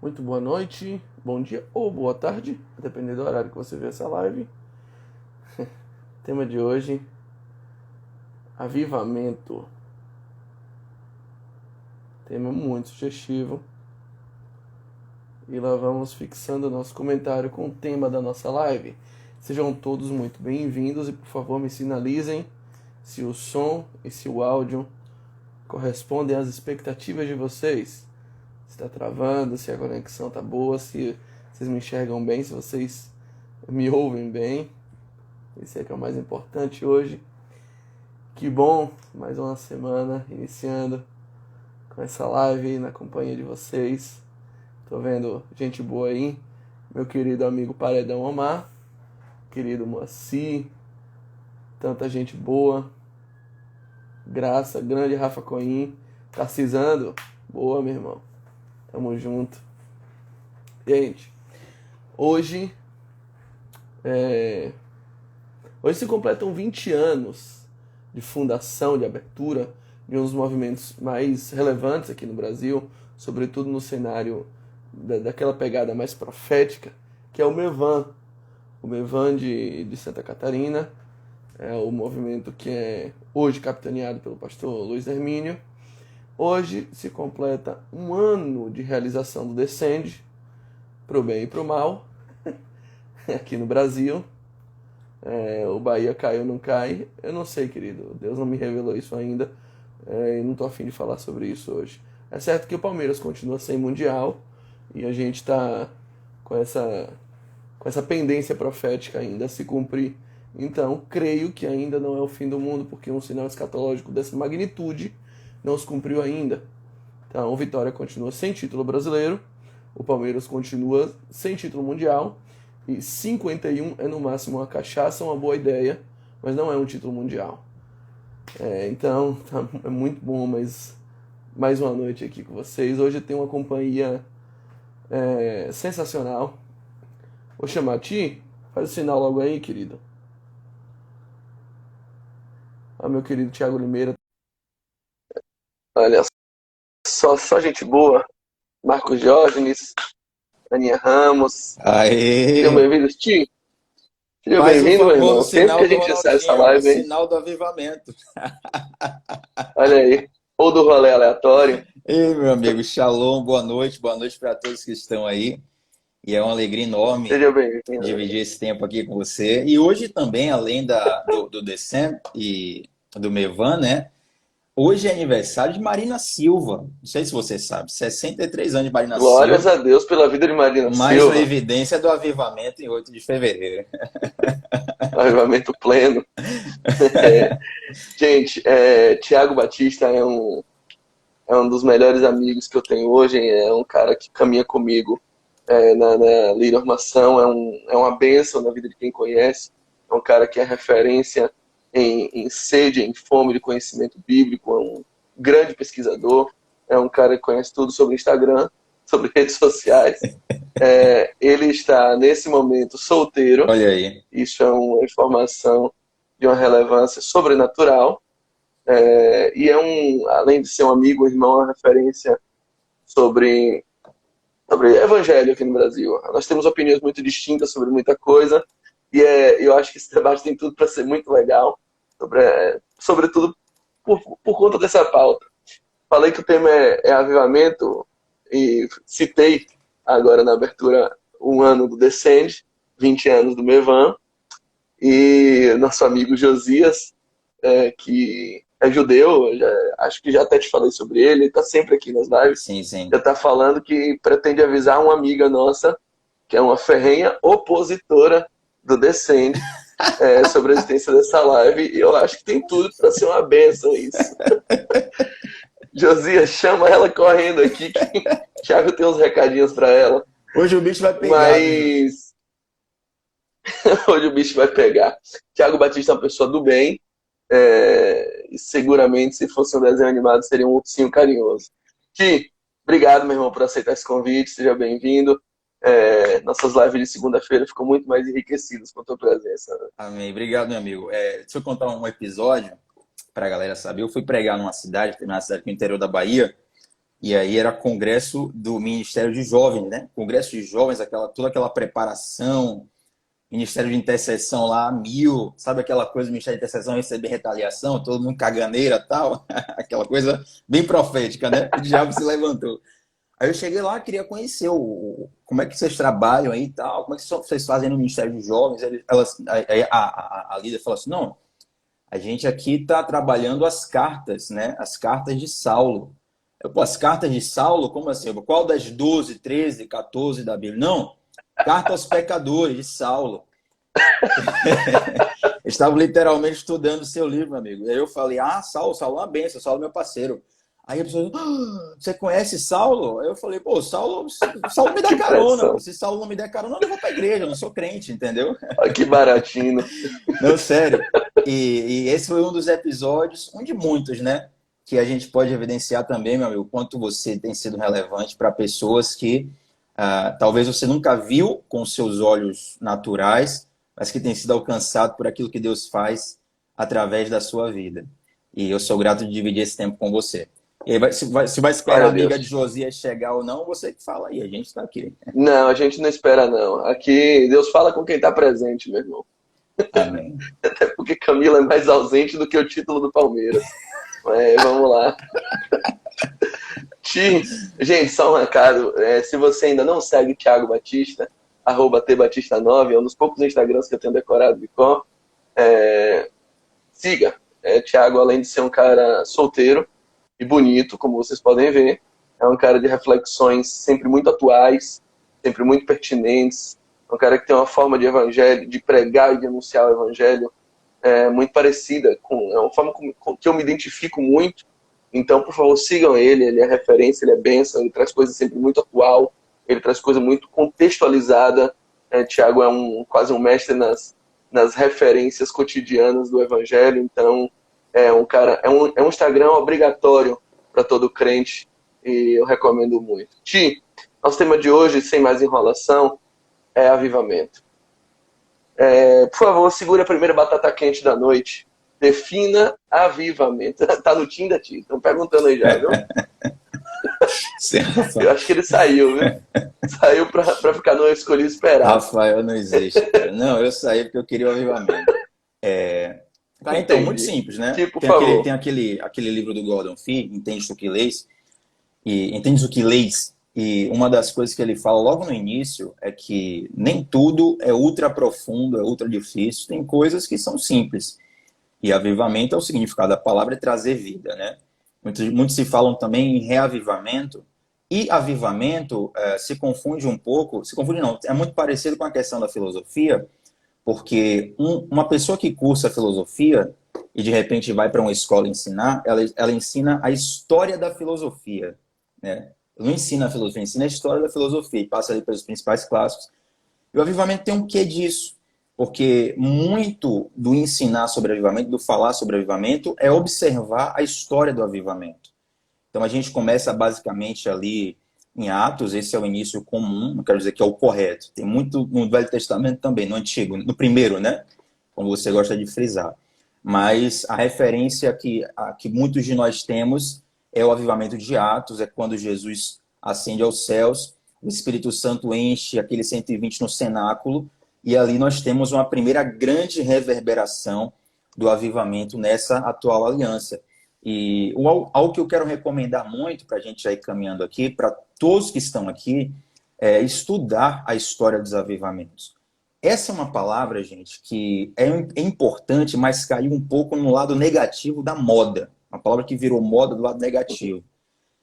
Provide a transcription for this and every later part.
Muito boa noite, bom dia ou boa tarde, dependendo do horário que você vê essa live. Tema de hoje: avivamento. Tema muito sugestivo. E lá vamos fixando o nosso comentário com o tema da nossa live. Sejam todos muito bem-vindos e, por favor, me sinalizem se o som e se o áudio correspondem às expectativas de vocês. Se está travando, se a conexão está boa, se vocês me enxergam bem, se vocês me ouvem bem. Esse é que é o mais importante hoje. Que bom, mais uma semana iniciando com essa live na companhia de vocês. Tô vendo gente boa aí, meu querido amigo Paredão Omar, querido Moacir, tanta gente boa. Graça, grande Rafa Coim, Tarcisando, boa, meu irmão. Tamo junto. Gente, hoje hoje se completam 20 anos de fundação, de abertura de um dos movimentos mais relevantes aqui no Brasil, sobretudo no cenário daquela pegada mais profética, que é o Mevan. O Mevan de Santa Catarina é o movimento que é hoje capitaneado pelo pastor Luiz Hermínio. Hoje se completa um ano de realização do Descende, para o bem e para o mal, aqui no Brasil. O Bahia cai ou não cai, eu não sei, querido. Deus não me revelou isso ainda. E não tô afim de falar sobre isso hoje. É certo que o Palmeiras continua sem Mundial e a gente está com essa pendência profética ainda a se cumprir. Então, creio que ainda não é o fim do mundo, porque um sinal escatológico dessa magnitude não se cumpriu ainda. Então, o Vitória continua sem título brasileiro, o Palmeiras continua sem título mundial, e 51 é no máximo uma cachaça, uma boa ideia, mas não é um título mundial. Então, é muito bom, mas mais uma noite aqui com vocês. Hoje tem uma companhia sensacional. Vou chamar a Ti, faz o sinal logo aí, querido. Meu querido Thiago Limeira. Olha, só gente boa. Marcos Diógenes, Aninha Ramos. Sejam Aê! bem-vindos, Ti. Seja Faz o bem-vindo, meu irmão. famoso Tempo que sinal a do gente recebe essa Ronaldinho, o live, hein? sinal do avivamento. Olha aí. Ou do rolê aleatório. Ei, meu amigo, shalom, boa noite para todos que estão aí. E é uma alegria enorme Seja bem-vindo. dividir esse tempo aqui com você. E hoje também, além do Descent e do Mevan, né? Hoje é aniversário de Marina Silva. Não sei se você sabe, 63 anos de Marina Glórias Silva. a Deus pela vida de Marina Mais uma Silva. evidência do avivamento em 8 de fevereiro. Avivamento pleno. Gente, Tiago Batista é um dos melhores amigos que eu tenho hoje. É um cara que caminha comigo na Líder Armação. É uma bênção na vida de quem conhece. É um cara que é referência em sede, em fome de conhecimento bíblico. É um grande pesquisador. É um cara que conhece tudo sobre Instagram, sobre redes sociais. Ele está, nesse momento, solteiro. Olha aí. Isso é uma informação de uma relevância sobrenatural. E além de ser um amigo, um irmão, uma referência sobre evangelho aqui no Brasil. Nós temos opiniões muito distintas sobre muita coisa, e eu acho que esse debate tem tudo para ser muito legal, sobretudo por conta dessa pauta. Falei que o tema é avivamento, e citei agora na abertura um ano do Descende, 20 anos do Mevan, e nosso amigo Josias, que é judeu, acho que já até te falei sobre ele está sempre aqui nas lives, Sim, sim. já está falando que pretende avisar uma amiga nossa, que é uma ferrenha opositora do Descende, sobre a existência dessa live, e eu acho que tem tudo para ser uma benção isso. Josias, chama ela correndo aqui, que o Thiago tem uns recadinhos para ela. Hoje o bicho vai pegar, viu? Mas hoje o bicho vai pegar. Thiago Batista é uma pessoa do bem, e seguramente, se fosse um desenho animado, seria um ursinho carinhoso. Ti, obrigado, meu irmão, por aceitar esse convite. Seja bem-vindo. Nossas lives de segunda-feira ficam muito mais enriquecidas com a tua presença. Amém. Obrigado, meu amigo. Deixa eu contar um episódio para a galera saber. Eu fui pregar numa cidade aqui no interior da Bahia, E aí era congresso do Ministério de Jovens, né? Congresso de Jovens, toda aquela preparação, Ministério de Intercessão lá, 1000, sabe aquela coisa do Ministério de Intercessão receber retaliação, todo mundo caganeira e tal, aquela coisa bem profética, né? O diabo se levantou. Aí eu cheguei lá, queria conhecer como é que vocês trabalham aí e tal, como é que vocês fazem no Ministério de Jovens. A líder falou assim, não, a gente aqui está trabalhando as cartas, né? As cartas de Saulo. Pô, as cartas de Saulo, como assim? Qual das 12, 13, 14 da Bíblia? Não, carta aos pecadores de Saulo. Eu estava literalmente estudando o seu livro, meu amigo. Aí eu falei, Saulo é uma benção, Saulo é meu parceiro. Aí a pessoa, você conhece Saulo? Aí eu falei, pô, Saulo me dá carona. Pô. Se Saulo não me der carona, eu não vou pra igreja, eu não sou crente, entendeu? Que baratinho. Não, sério. E esse foi um dos episódios, um de muitos, né? Que a gente pode evidenciar também, meu amigo, quanto você tem sido relevante para pessoas que talvez você nunca viu com seus olhos naturais, mas que tem sido alcançado por aquilo que Deus faz através da sua vida. E eu sou grato de dividir esse tempo com você. E aí, se vai esperar a amiga de Josias chegar ou não, você que fala aí, a gente está aqui. Não, a gente não espera não. Aqui, Deus fala com quem está presente, meu irmão. Amém. Até porque Camila é mais ausente do que o título do Palmeiras. Mas vamos lá. Gente, só um recado. Se você ainda não segue Thiago Batista, @tbatista9, é um dos poucos Instagrams que eu tenho decorado de cor. Siga. Thiago, além de ser um cara solteiro e bonito, como vocês podem ver, é um cara de reflexões sempre muito atuais, sempre muito pertinentes, é um cara que tem uma forma de evangelho, de pregar e de anunciar o evangelho muito parecida, é uma forma com que eu me identifico muito. Então, por favor, sigam ele é referência, ele é bênção, ele traz coisa sempre muito atual, ele traz coisa muito contextualizada. Thiago é quase um mestre nas referências cotidianas do evangelho, então é um Instagram obrigatório para todo crente e eu recomendo muito. Nosso tema de hoje, sem mais enrolação, é avivamento. Por favor, segure a primeira batata quente da noite. Defina avivamento. Tá no Tinder, Ti? Estão perguntando aí já, viu? Eu acho que ele saiu, viu? Saiu pra ficar no escolhi esperar. Rafael não existe, cara. Não, eu saí porque eu queria o avivamento. Cara, então, muito simples, né? Tem aquele livro do Gordon Fee, Entendes o que Lês? E uma das coisas que ele fala logo no início é que nem tudo é ultra profundo, é ultra difícil. Tem coisas que são simples. E avivamento é o significado da palavra, é trazer vida, né? Muitos se falam também em reavivamento. E avivamento se confunde um pouco, se confunde não, é muito parecido com a questão da filosofia, porque uma pessoa que cursa filosofia e de repente vai para uma escola ensinar, ela ensina a história da filosofia, né? Não ensina a filosofia, ensina a história da filosofia e passa ali pelos principais clássicos. E o avivamento tem um quê disso? Porque muito do ensinar sobre avivamento, do falar sobre avivamento, é observar a história do avivamento. Então a gente começa basicamente ali em Atos, esse é o início comum, não quero dizer que é o correto. Tem muito no Velho Testamento também, no Antigo, no primeiro, né? Como você gosta de frisar. Mas a referência que muitos de nós temos é o avivamento de Atos, é quando Jesus ascende aos céus, o Espírito Santo enche aquele 120 no cenáculo, e ali nós temos uma primeira grande reverberação do avivamento nessa atual aliança. E algo que eu quero recomendar muito para a gente já ir caminhando aqui, para todos que estão aqui, é estudar a história dos avivamentos. Essa é uma palavra, gente, que é importante, mas caiu um pouco no lado negativo da moda. Uma palavra que virou moda do lado negativo.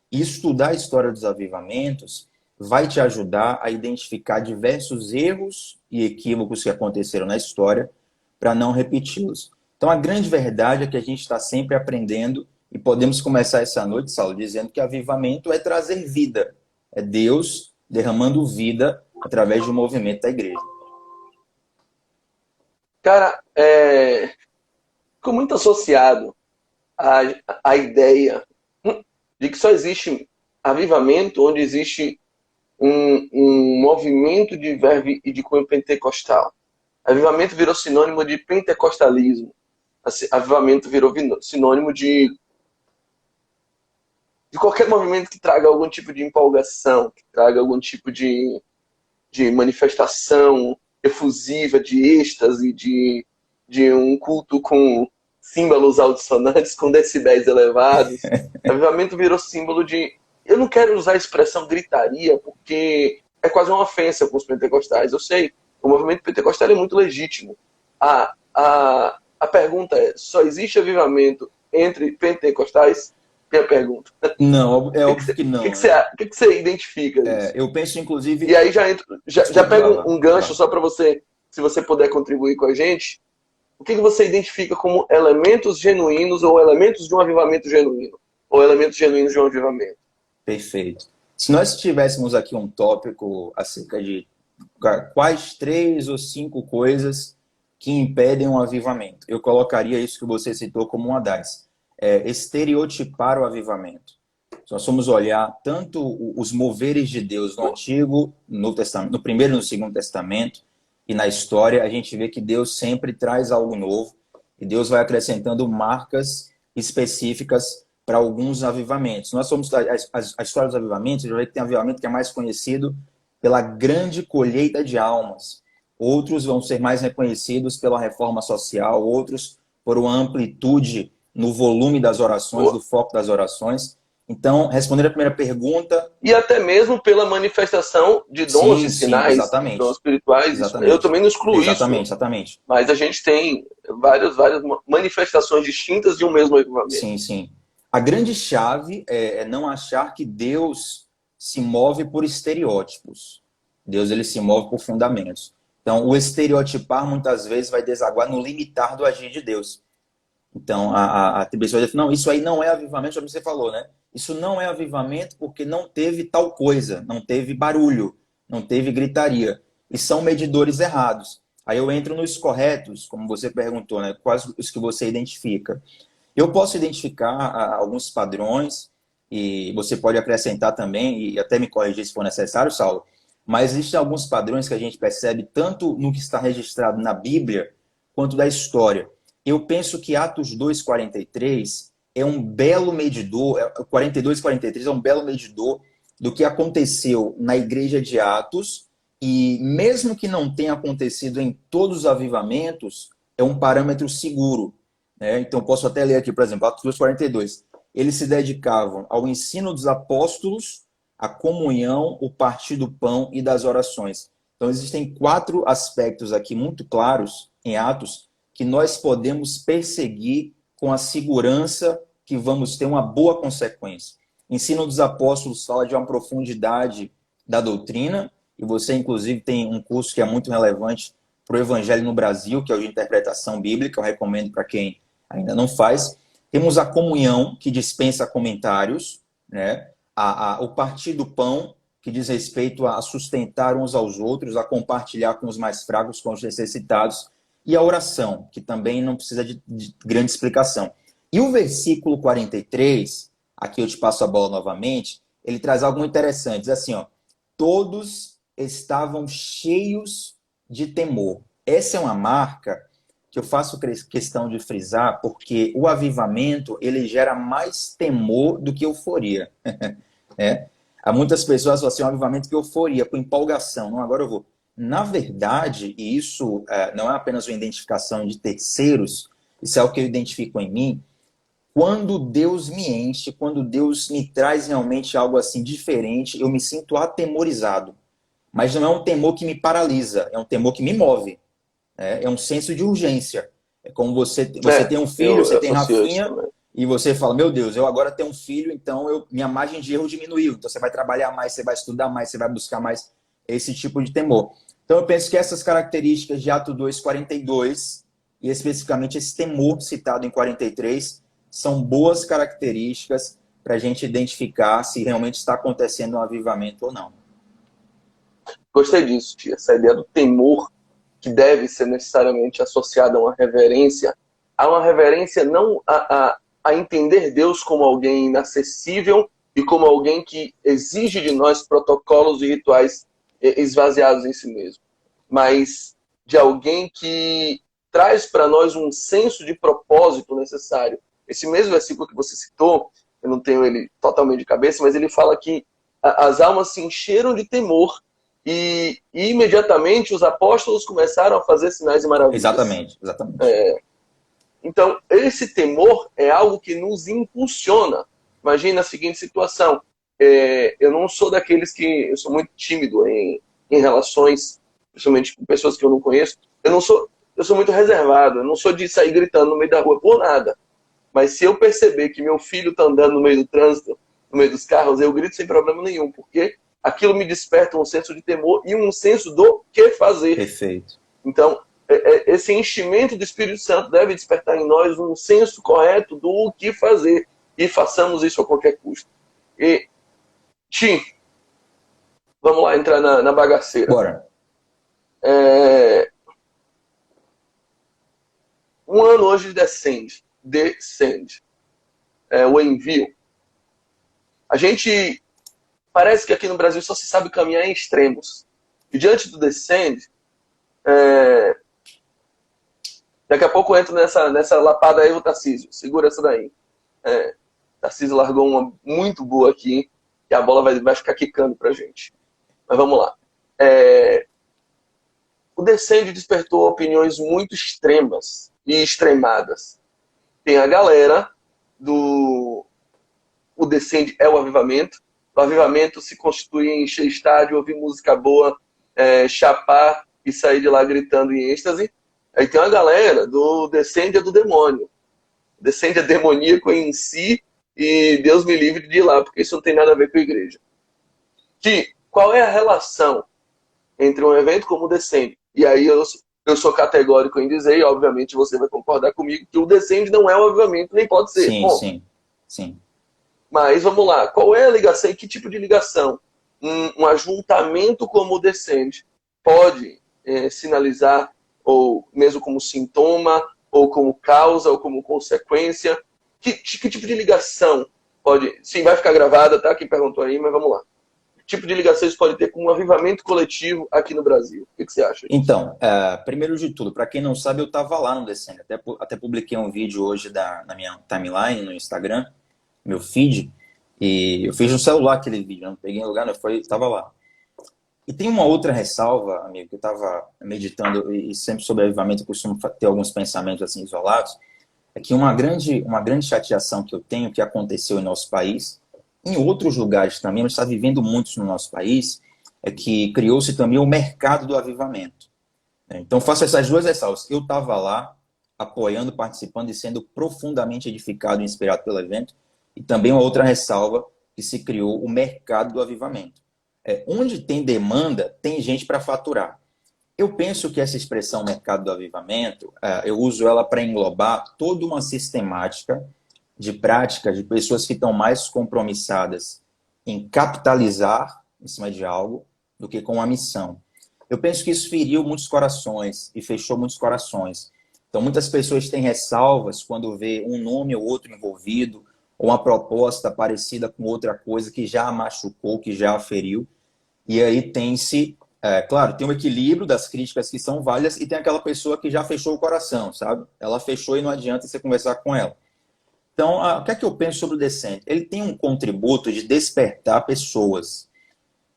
E estudar a história dos avivamentos vai te ajudar a identificar diversos erros e equívocos que aconteceram na história para não repeti-los. Então, a grande verdade é que a gente está sempre aprendendo e podemos começar essa noite, Saulo, dizendo que avivamento é trazer vida. É Deus derramando vida através do movimento da igreja. Cara, ficou muito associado à ideia de que só existe avivamento onde existe um movimento de verbo e de cunho pentecostal. Avivamento virou sinônimo de pentecostalismo. Avivamento virou sinônimo de de qualquer movimento que traga algum tipo de empolgação, que traga algum tipo de manifestação efusiva, de êxtase, de um culto com símbolos altissonantes, com decibéis elevados. Avivamento virou símbolo de... Eu não quero usar a expressão gritaria, porque é quase uma ofensa com os pentecostais. Eu sei, o movimento pentecostal é muito legítimo. A pergunta é, só existe avivamento entre pentecostais? Minha pergunta. Não, é óbvio que não, né? O que você identifica isso? Eu penso, inclusive... E aí já Desculpe, pega lá. um gancho só para você, se você puder contribuir com a gente. O que você identifica como elementos genuínos ou elementos de um avivamento genuíno? Ou elementos genuínos de um avivamento? Perfeito. Se nós tivéssemos aqui um tópico acerca de quais 3 ou 5 coisas que impedem um avivamento, eu colocaria isso que você citou como uma das. Estereotipar o avivamento. Se nós formos olhar tanto os moveres de Deus no Antigo, no Testamento, no Primeiro e no Segundo Testamento, e na história, a gente vê que Deus sempre traz algo novo, e Deus vai acrescentando marcas específicas para alguns avivamentos. Nós somos a história dos avivamentos, a gente vai ver que tem avivamento que é mais conhecido pela grande colheita de almas. Outros vão ser mais reconhecidos pela reforma social, outros por uma amplitude no volume das orações, do foco das orações. Então, respondendo a primeira pergunta... E até mesmo pela manifestação de dons e sinais, exatamente. Dons espirituais. Exatamente. Eu também não excluo isso. Exatamente. Mas a gente tem várias manifestações distintas de um mesmo avivamento. Sim. A grande chave é não achar que Deus se move por estereótipos. Deus ele se move por fundamentos. Então, o estereotipar muitas vezes vai desaguar no limitar do agir de Deus. Então, a pessoa diz, não, isso aí não é avivamento, como você falou, né? Isso não é avivamento porque não teve tal coisa, não teve barulho, não teve gritaria. E são medidores errados. Aí eu entro nos corretos, como você perguntou, né? Quais os que você identifica? Eu posso identificar alguns padrões, e você pode acrescentar também, e até me corrigir se for necessário, Saulo, mas existem alguns padrões que a gente percebe tanto no que está registrado na Bíblia, quanto da história. Eu penso que Atos 2:43 é um belo medidor, 42 e 43 é um belo medidor do que aconteceu na igreja de Atos, e mesmo que não tenha acontecido em todos os avivamentos, é um parâmetro seguro. Né? Então, posso até ler aqui, por exemplo, Atos 2:42. Eles se dedicavam ao ensino dos apóstolos, à comunhão, o partir do pão e das orações. Então, existem 4 aspectos aqui muito claros em Atos que nós podemos perseguir com a segurança que vamos ter uma boa consequência. Ensino dos apóstolos fala de uma profundidade da doutrina, e você, inclusive, tem um curso que é muito relevante para o Evangelho no Brasil, que é o de interpretação bíblica, eu recomendo para quem ainda não faz. Temos a comunhão, que dispensa comentários, né? O partir do pão, que diz respeito a sustentar uns aos outros, a compartilhar com os mais fracos, com os necessitados, e a oração, que também não precisa de grande explicação. E o versículo 43, aqui eu te passo a bola novamente, ele traz algo muito interessante, diz assim, ó, todos estavam cheios de temor. Essa é uma marca que eu faço questão de frisar, porque o avivamento, ele gera mais temor do que euforia. Há muitas pessoas falam assim, um avivamento que euforia, com empolgação. Não, agora eu vou. Na verdade, e isso não é apenas uma identificação de terceiros, isso é o que eu identifico em mim, quando Deus me enche, quando Deus me traz realmente algo assim diferente, eu me sinto atemorizado. Mas não é um temor que me paralisa, é um temor que me move. É um senso de urgência. É como você tem um filho, você tem Rafinha, e você fala, meu Deus, eu agora tenho um filho, então minha margem de erro diminuiu. Então você vai trabalhar mais, você vai estudar mais, você vai buscar mais esse tipo de temor. Então eu penso que essas características de Atos 2:42, e especificamente esse temor citado em 43, são boas características para a gente identificar se realmente está acontecendo um avivamento ou não. Gostei disso, tia. Essa ideia do temor que deve ser necessariamente associada a uma reverência não a entender Deus como alguém inacessível e como alguém que exige de nós protocolos e rituais esvaziados em si mesmo, mas de alguém que traz para nós um senso de propósito necessário. Esse mesmo versículo que você citou, eu não tenho ele totalmente de cabeça, mas ele fala que as almas se encheram de temor e imediatamente os apóstolos começaram a fazer sinais e maravilhas. Exatamente, exatamente. Então, esse temor é algo que nos impulsiona. Imagina a seguinte situação. Eu não sou daqueles que... Eu sou muito tímido em relações, principalmente com pessoas que eu não conheço. Eu sou muito reservado. Eu não sou de sair gritando no meio da rua por nada. Mas se eu perceber que meu filho está andando no meio do trânsito, no meio dos carros, eu grito sem problema nenhum. Porque aquilo me desperta um senso de temor e um senso do que fazer. Perfeito. Então, esse enchimento do Espírito Santo deve despertar em nós um senso correto do que fazer. E façamos isso a qualquer custo. E, Tim, vamos lá entrar na bagaceira. Bora. Um ano hoje descende. O envio. A gente... Parece que aqui no Brasil só se sabe caminhar em extremos. E diante do descende... Daqui a pouco eu entro nessa lapada aí, o Tarcísio. Segura essa daí. Tarcísio largou uma muito boa aqui. E a bola vai ficar quicando pra gente. Mas vamos lá. O Descende despertou opiniões muito extremas e extremadas. Tem a galera do... O Descende é o avivamento. O avivamento se constitui em encher estádio, ouvir música boa, chapar e sair de lá gritando em êxtase. Aí tem uma galera do Descende é do demônio. Descende é demoníaco em si e Deus me livre de ir lá, porque isso não tem nada a ver com a igreja. Qual é a relação entre um evento como o Descende? E aí eu sou categórico em dizer, e obviamente você vai concordar comigo, que o Descende não é um avivamento, nem pode ser. Sim. Mas vamos lá, qual é a ligação e que tipo de ligação um ajuntamento como o Descende pode sinalizar, ou mesmo como sintoma, ou como causa, ou como consequência? Que tipo de ligação pode... Sim, vai ficar gravada, tá? Quem perguntou aí, mas vamos lá. Que tipo de ligação isso pode ter com um avivamento coletivo aqui no Brasil? O que você acha? Então, primeiro de tudo, para quem não sabe, eu estava lá no Descende. Até publiquei um vídeo hoje na minha timeline, no Instagram, meu feed, e eu fiz no celular aquele vídeo, não peguei em lugar, não, estava lá. E tem uma outra ressalva, amigo, que eu estava meditando, e sempre sobre avivamento eu costumo ter alguns pensamentos assim isolados, é que uma grande chateação que eu tenho, que aconteceu em nosso país, em outros lugares também, mas está vivendo muitos no nosso país, é que criou-se também o mercado do avivamento. Então, faço essas duas ressalvas. Eu estava lá, apoiando, participando e sendo profundamente edificado e inspirado pelo evento, e também uma outra ressalva, que se criou o mercado do avivamento. Onde tem demanda, tem gente para faturar. Eu penso que essa expressão mercado do avivamento, eu uso ela para englobar toda uma sistemática de práticas de pessoas que estão mais compromissadas em capitalizar em cima de algo do que com a missão. Eu penso que isso feriu muitos corações e fechou muitos corações. Então, muitas pessoas têm ressalvas quando vê um nome ou outro envolvido, ou uma proposta parecida com outra coisa que já a machucou, que já a feriu. E aí tem-se, claro, tem um equilíbrio das críticas que são válidas e tem aquela pessoa que já fechou o coração, sabe? Ela fechou e não adianta você conversar com ela. Então, o que é que eu penso sobre o Descende? Ele tem um contributo de despertar pessoas.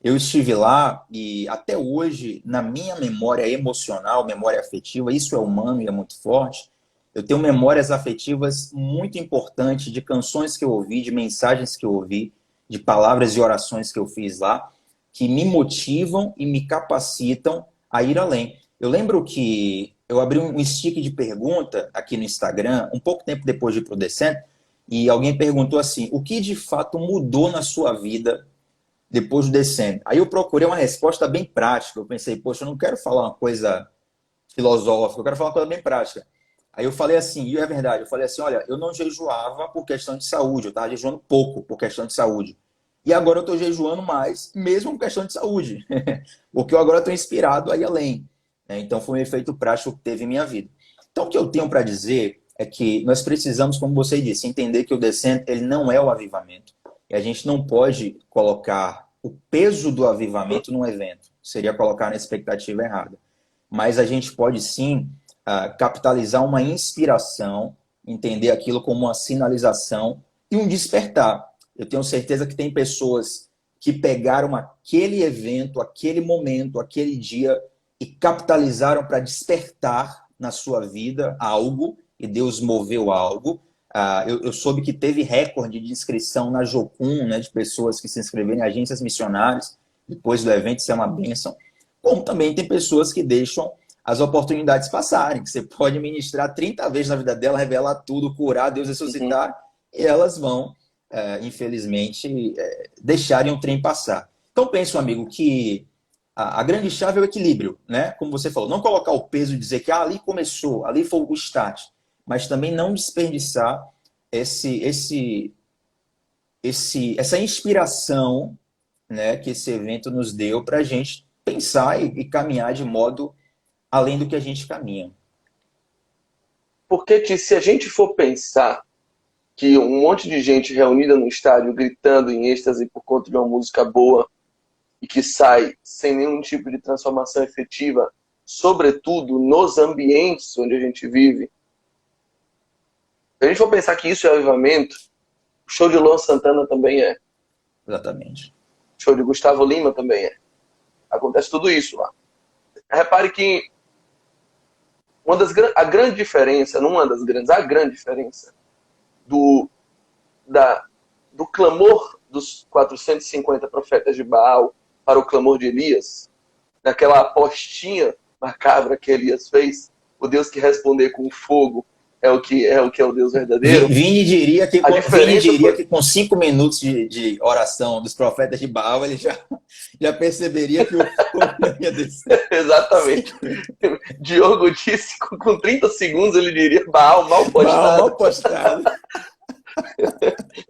Eu estive lá e até hoje, na minha memória emocional, memória afetiva, isso é humano e é muito forte, eu tenho memórias afetivas muito importantes de canções que eu ouvi, de mensagens que eu ouvi, de palavras e orações que eu fiz lá, que me motivam e me capacitam a ir além. Eu lembro que eu abri um stick de pergunta aqui no Instagram, um pouco tempo depois de ir para o Descent, e alguém perguntou assim, o que de fato mudou na sua vida depois do Descent? Aí eu procurei uma resposta bem prática. Eu pensei, poxa, eu não quero falar uma coisa filosófica, eu quero falar uma coisa bem prática. Aí eu falei assim, e é verdade, eu falei assim, olha, eu não jejuava por questão de saúde, eu estava jejuando pouco por questão de saúde. E agora eu estou jejuando mais, mesmo por questão de saúde. Porque eu agora estou inspirado a ir além. Então foi um efeito prático que teve em minha vida. Então o que eu tenho para dizer é que nós precisamos, como você disse, entender que o Descent, ele não é o avivamento. E a gente não pode colocar o peso do avivamento num evento. Seria colocar na expectativa errada. Mas a gente pode sim capitalizar uma inspiração, entender aquilo como uma sinalização e um despertar. Eu tenho certeza que tem pessoas que pegaram aquele evento, aquele momento, aquele dia e capitalizaram para despertar na sua vida algo, e Deus moveu algo. Eu soube que teve recorde de inscrição na Jocum, né, de pessoas que se inscreveram em agências missionárias depois do evento, isso é uma bênção. Como também tem pessoas que deixam as oportunidades passarem, que você pode ministrar 30 vezes na vida dela, revelar tudo, curar, Deus ressuscitar, e elas vão, infelizmente, deixarem o trem passar. Então, penso, amigo, que a grande chave é o equilíbrio, né? Como você falou, não colocar o peso e dizer que ali começou, ali foi o start, mas também não desperdiçar essa inspiração, né, que esse evento nos deu para a gente pensar e caminhar de modo além do que a gente caminha. Porque se a gente for pensar que um monte de gente reunida no estádio gritando em êxtase por conta de uma música boa e que sai sem nenhum tipo de transformação efetiva, sobretudo nos ambientes onde a gente vive, se a gente for pensar que isso é avivamento, o show de Luan Santana também é. Exatamente. O show de Gustavo Lima também é. Acontece tudo isso lá. Repare que a grande diferença, não uma das grandes, a grande diferença do clamor dos 450 profetas de Baal para o clamor de Elias, naquela apostinha macabra que Elias fez, o Deus que responder com fogo é o que é o Deus verdadeiro. Vini diria que com 5 minutos de oração dos profetas de Baal, ele já perceberia que o fogo ia descer. Exatamente. Diogo disse que com 30 segundos ele diria Baal mal postado. Mal postado.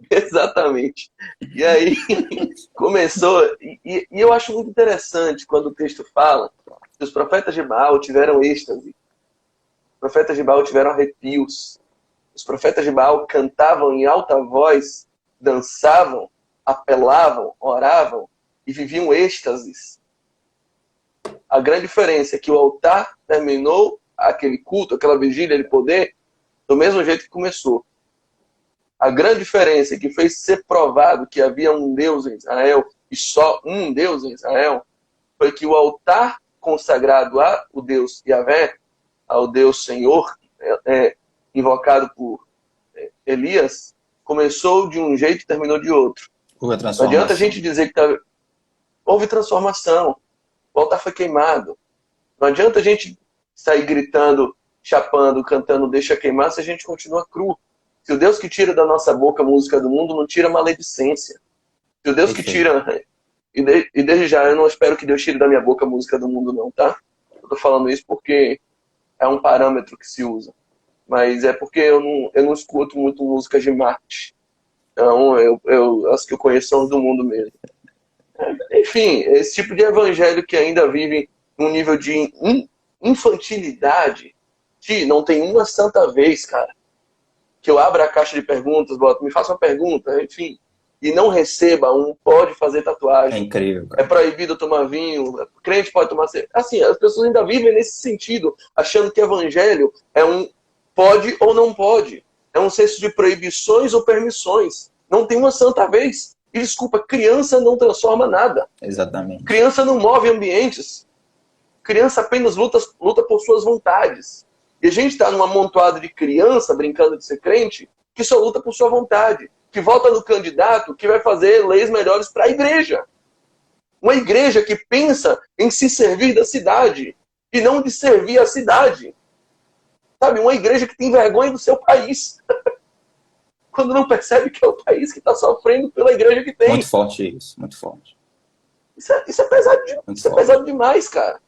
Exatamente. E aí começou, e eu acho muito interessante quando o texto fala que os profetas de Baal tiveram êxtase, os profetas de Baal tiveram arrepios, os profetas de Baal cantavam em alta voz, dançavam, apelavam, oravam e viviam êxtases. A grande diferença é que o altar terminou aquele culto, aquela vigília de poder, do mesmo jeito que começou. A grande diferença que fez ser provado que havia um Deus em Israel, e só um Deus em Israel, foi que o altar consagrado ao Deus Yahvé, ao Deus Senhor, invocado por Elias, começou de um jeito e terminou de outro. Não adianta a gente dizer que houve transformação, o altar foi queimado. Não adianta a gente sair gritando, chapando, cantando, deixa queimar, se a gente continua cru. Se o Deus que tira da nossa boca a música do mundo não tira a maledicência. Se o Deus que tira... E desde já, eu não espero que Deus tire da minha boca a música do mundo não, tá? Eu tô falando isso porque é um parâmetro que se usa. Mas é porque eu não escuto muito músicas de marketing. Então, as que eu conheço são do mundo mesmo. Enfim, esse tipo de evangelho que ainda vive num nível de infantilidade, que não tem uma santa vez, cara, que eu abra a caixa de perguntas, boto, me faça uma pergunta, enfim, e não receba pode fazer tatuagem. É incrível, cara. É proibido tomar vinho, crente pode tomar cerveja. Assim, as pessoas ainda vivem nesse sentido, achando que evangelho é pode ou não pode. É um senso de proibições ou permissões. Não tem uma santa vez. E desculpa, criança não transforma nada. Exatamente. Criança não move ambientes. Criança apenas luta por suas vontades. E a gente está num amontoado de criança, brincando de ser crente, que só luta por sua vontade. Que vota no candidato que vai fazer leis melhores para a igreja. Uma igreja que pensa em se servir da cidade e não de servir a cidade. Sabe, uma igreja que tem vergonha do seu país. Quando não percebe que é o país que está sofrendo pela igreja que tem. Muito forte isso, muito forte. Isso é pesado demais, cara.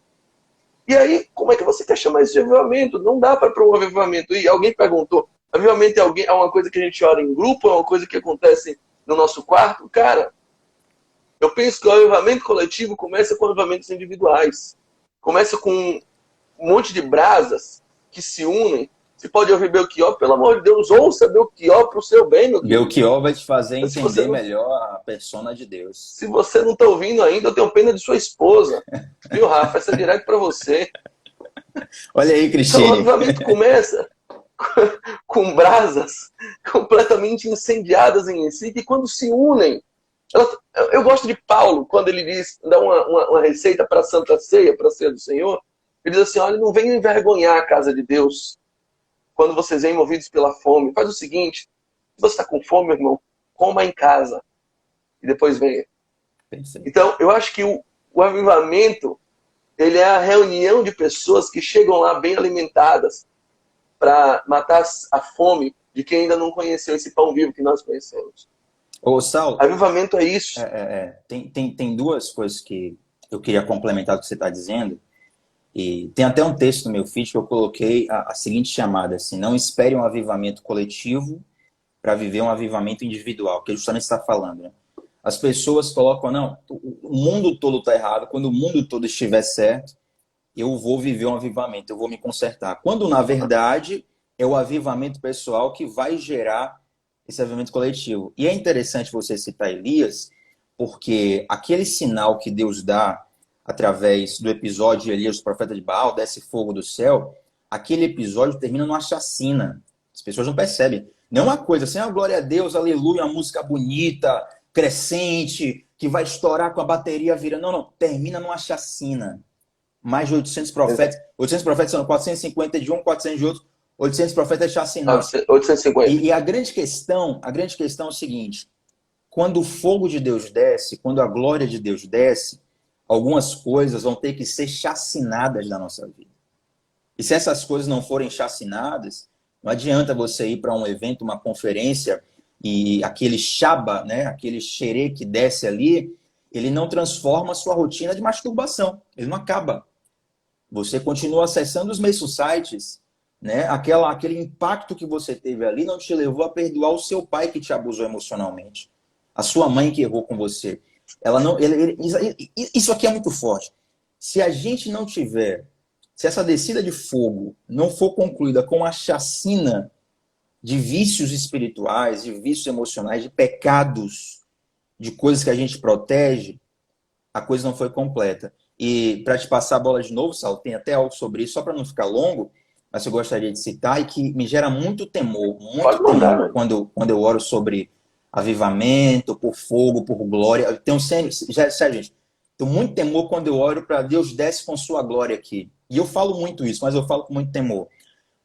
E aí, como é que você quer chamar isso de avivamento? Não dá para promover avivamento. E alguém perguntou, avivamento é uma coisa que a gente ora em grupo, é uma coisa que acontece no nosso quarto? Cara, eu penso que o avivamento coletivo começa com avivamentos individuais. Começa com um monte de brasas que se unem. Você pode ouvir Belchior, pelo amor de Deus, ouça Belchior para o seu bem, meu querido. Belchior vai te fazer entender melhor a persona de Deus. Se você não está ouvindo ainda, eu tenho pena de sua esposa. Viu, Rafa? Essa é direto para você. Olha aí, Cristine. Então, o avivamento começa com brasas completamente incendiadas em si, que quando se unem, eu gosto de Paulo, quando ele dá uma receita para a Santa Ceia, para a Ceia do Senhor. Ele diz assim: olha, não venham envergonhar a casa de Deus quando vocês vêm movidos pela fome. Faz o seguinte: se você está com fome, meu irmão, coma em casa e depois venha. Então, eu acho que o avivamento, ele é a reunião de pessoas que chegam lá bem alimentadas para matar a fome de quem ainda não conheceu esse pão vivo que nós conhecemos. Ô, Saulo, avivamento é isso. Tem duas coisas que eu queria complementar do que você está dizendo. E tem até um texto no meu feed que eu coloquei a seguinte chamada, assim: não espere um avivamento coletivo para viver um avivamento individual, que justamente está falando, né? As pessoas colocam, não, o mundo todo está errado, quando o mundo todo estiver certo, eu vou viver um avivamento, eu vou me consertar. Quando, na verdade, é o avivamento pessoal que vai gerar esse avivamento coletivo. E é interessante você citar Elias, porque aquele sinal que Deus dá através do episódio de Elias, do profeta de Baal, desce fogo do céu, aquele episódio termina numa chacina. As pessoas não percebem. Não é uma coisa assim: glória a Deus, aleluia, uma música bonita, crescente, que vai estourar com a bateria virando. Não, termina numa chacina. Mais de 800 profetas. 800 profetas são 450 de um, 400 de outro. 800 profetas chacinados. 850. E a grande questão é o seguinte: quando o fogo de Deus desce, quando a glória de Deus desce, algumas coisas vão ter que ser chacinadas da nossa vida. E se essas coisas não forem chacinadas, não adianta você ir para um evento, uma conferência, e aquele shaba, né, aquele xerê que desce ali, ele não transforma a sua rotina de masturbação. Ele não acaba. Você continua acessando os mesmos sites, né? Aquele impacto que você teve ali não te levou a perdoar o seu pai que te abusou emocionalmente, a sua mãe que errou com você. Isso aqui é muito forte. Se a gente não tiver, se essa descida de fogo não for concluída com a chacina de vícios espirituais, de vícios emocionais, de pecados, de coisas que a gente protege, a coisa não foi completa. E para te passar a bola de novo, Saulo, tem até algo sobre isso, só para não ficar longo, mas eu gostaria de citar, e que me gera muito temor quando eu oro sobre avivamento, por fogo, por glória. Eu tenho sério, gente, tenho muito temor quando eu oro para Deus desce com sua glória aqui. E eu falo muito isso, mas eu falo com muito temor.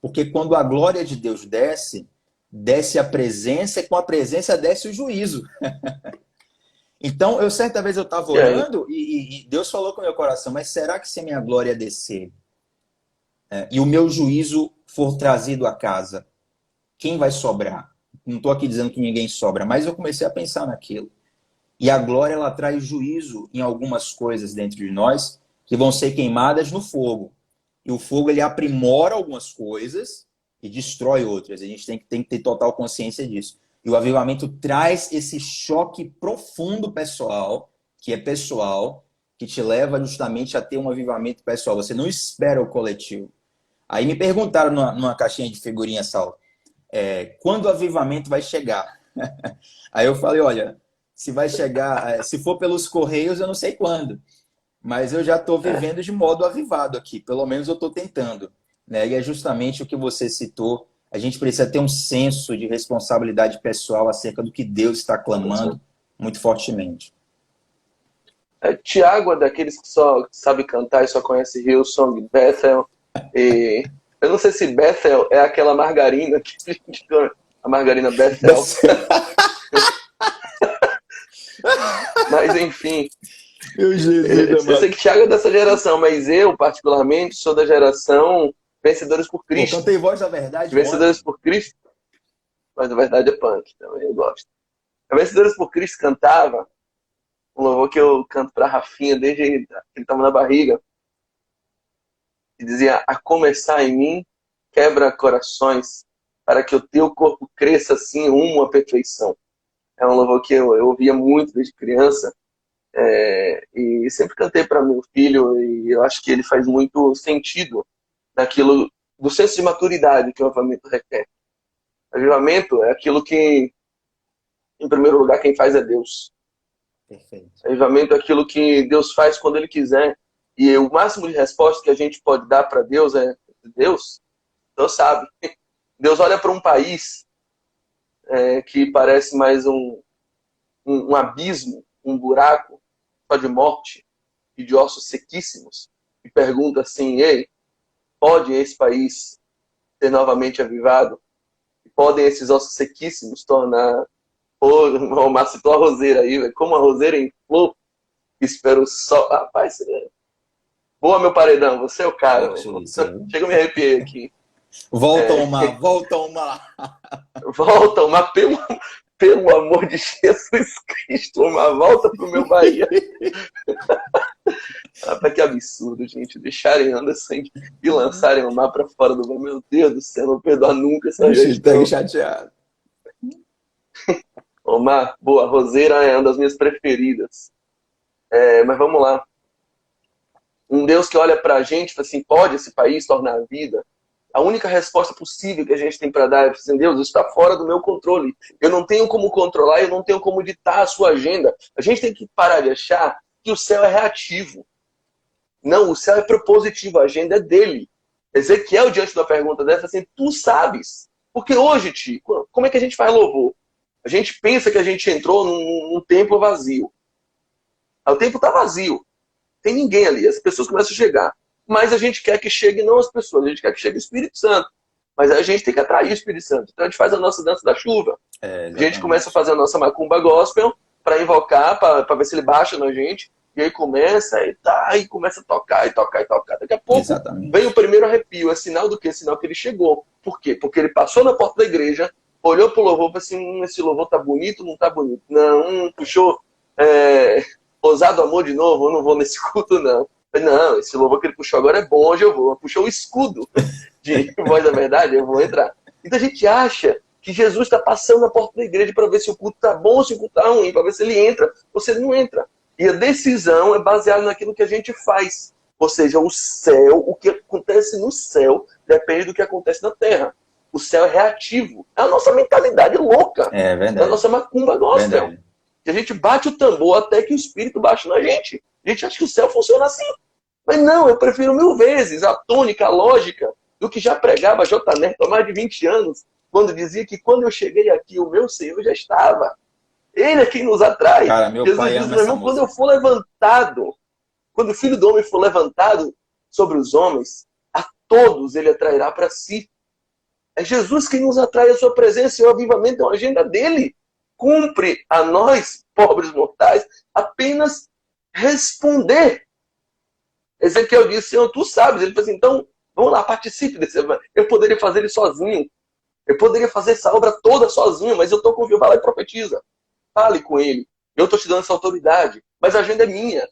Porque quando a glória de Deus desce, desce a presença, e com a presença desce o juízo. Então, certa vez eu estava orando e Deus falou com o meu coração: mas será que se a minha glória descer e o meu juízo for trazido a casa, quem vai sobrar? Não estou aqui dizendo que ninguém sobra, mas eu comecei a pensar naquilo. E a glória, ela traz juízo em algumas coisas dentro de nós que vão ser queimadas no fogo. E o fogo, ele aprimora algumas coisas e destrói outras. A gente tem que ter total consciência disso. E o avivamento traz esse choque profundo pessoal, que te leva justamente a ter um avivamento pessoal. Você não espera o coletivo. Aí me perguntaram numa caixinha de figurinha, Saulo, quando o avivamento vai chegar? Aí eu falei: olha, se vai chegar, se for pelos correios, eu não sei quando. Mas eu já estou vivendo de modo avivado aqui. Pelo menos eu estou tentando, né? E é justamente o que você citou. A gente precisa ter um senso de responsabilidade pessoal acerca do que Deus está clamando muito fortemente. Tiago é daqueles que só sabe cantar e só conhece Hillsong, Bethel. E eu não sei se Bethel é aquela margarina que a margarina Bethel. Mas enfim. Meu Jesus, eu sei que Tiago é dessa geração, mas eu, particularmente, sou da geração Vencedores por Cristo. Cantei Voz da Verdade. Vencedores por Cristo. Mas a verdade é punk também, eu gosto. A Vencedores por Cristo cantava um louvor que eu canto pra Rafinha desde que ele estava na barriga. E dizia: a começar em mim, quebra corações, para que o teu corpo cresça assim rumo à perfeição. É um louvor que eu ouvia muito desde criança. E sempre cantei para meu filho, e eu acho que ele faz muito sentido naquilo do senso de maturidade que o avivamento requer. Avivamento é aquilo que, em primeiro lugar, quem faz é Deus. Perfeito. Avivamento é aquilo que Deus faz quando Ele quiser. E o máximo de resposta que a gente pode dar para Deus é: Deus sabe. Deus olha para um país que parece mais um abismo, um buraco só de morte e de ossos sequíssimos, e pergunta assim: ei, pode esse país ser novamente avivado? Podem esses ossos sequíssimos tornar uma citou a roseira aí, como a roseira em flor, espero só. Rapaz, boa, meu paredão, você é o cara. Chega, eu me arrepiei aqui. Volta o mar. Volta, mas pelo amor de Jesus Cristo, uma volta pro meu Bahia. Que absurdo, gente. Deixarem Anderson e lançarem o mar pra fora do mar. Meu Deus do céu, não perdoa nunca essa gestão. Chateado. Omar, boa, roseira é uma das minhas preferidas. Mas vamos lá. Um Deus que olha pra gente e fala assim: pode esse país tornar a vida? A única resposta possível que a gente tem para dar é assim: Deus, isso está fora do meu controle. Eu não tenho como controlar, eu não tenho como ditar a sua agenda. A gente tem que parar de achar que o céu é reativo. Não, o céu é propositivo, a agenda é dele. Ezequiel, diante da pergunta dessa, assim: tu sabes. Porque hoje, Tico, como é que a gente faz louvor? A gente pensa que a gente entrou num templo vazio. O templo está vazio. Tem ninguém ali, as pessoas começam a chegar. Mas a gente quer que chegue não as pessoas, a gente quer que chegue o Espírito Santo. Mas a gente tem que atrair o Espírito Santo. Então a gente faz a nossa dança da chuva. A gente começa a fazer a nossa macumba gospel para invocar, para ver se ele baixa na gente. E aí começa e começa a tocar e tocar e tocar. Daqui a pouco vem o primeiro arrepio. É sinal do quê? É sinal que ele chegou. Por quê? Porque ele passou na porta da igreja, olhou pro louvor e falou assim: esse louvor tá bonito, não tá bonito. Não, puxou ousado amor de novo, eu não vou nesse culto, não. Não, esse louvor que ele puxou agora é bom, hoje eu vou. Puxou o escudo de voz da verdade, eu vou entrar. Então a gente acha que Jesus está passando na porta da igreja para ver se o culto está bom ou se o culto está ruim, para ver se ele entra ou se ele não entra. E a decisão é baseada naquilo que a gente faz. Ou seja, o céu, o que acontece no céu, depende do que acontece na terra. O céu é reativo. É a nossa mentalidade louca. É verdade. É a nossa macumba gospel. Que a gente bate o tambor até que o Espírito baixe na gente. A gente acha que o céu funciona assim. Mas não, eu prefiro 1000 vezes a tônica, a lógica do que já pregava J. Neto há mais de 20 anos, quando dizia que quando eu cheguei aqui, o meu Senhor já estava. Ele é quem nos atrai. Cara, meu Jesus pai diz, ama meu irmão, quando eu for levantado, quando o Filho do Homem for levantado sobre os homens, a todos ele atrairá para si. É Jesus quem nos atrai a sua presença e o avivamento é uma agenda dele. Cumpre a nós, pobres mortais, apenas responder. Ezequiel disse: Senhor, tu sabes. Ele falou assim: então, vamos lá, participe desse evento. Eu poderia fazer ele sozinho. Eu poderia fazer essa obra toda sozinho, mas eu estou com o vai lá e profetiza. Fale com ele. Eu estou te dando essa autoridade, mas a agenda é minha.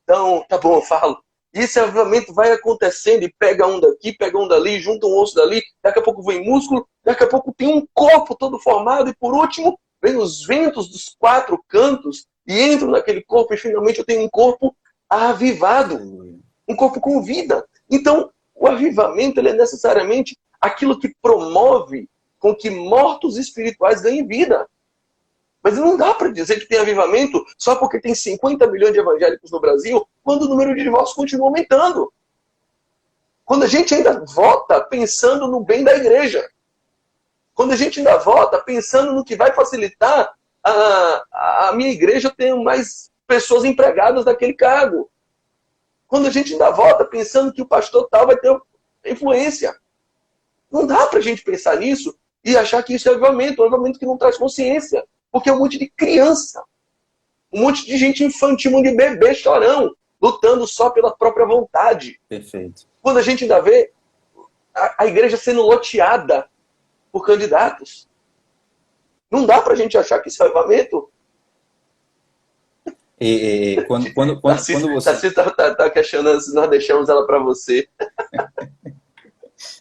Então, tá bom, eu falo. E esse avivamento vai acontecendo e pega um daqui, pega um dali, junta um osso dali, daqui a pouco vem músculo, daqui a pouco tem um corpo todo formado e por último vem os ventos dos 4 cantos e entram naquele corpo e finalmente eu tenho um corpo avivado, um corpo com vida. Então, o avivamento ele é necessariamente aquilo que promove com que mortos espirituais ganhem vida. Mas não dá para dizer que tem avivamento só porque tem 50 milhões de evangélicos no Brasil, quando o número de divórcios continua aumentando. Quando a gente ainda vota pensando no bem da igreja. Quando a gente ainda vota pensando no que vai facilitar a minha igreja ter mais pessoas empregadas naquele cargo. Quando a gente ainda vota pensando que o pastor tal vai ter influência. Não dá para a gente pensar nisso e achar que isso é avivamento, um avivamento que não traz consciência. Porque é um monte de criança, um monte de gente infantil, um monte de bebê chorão, lutando só pela própria vontade. Perfeito. Quando a gente ainda vê a igreja sendo loteada por candidatos. Não dá pra gente achar que isso é avivamento. Quando você... tá questionando se nós deixamos ela pra você.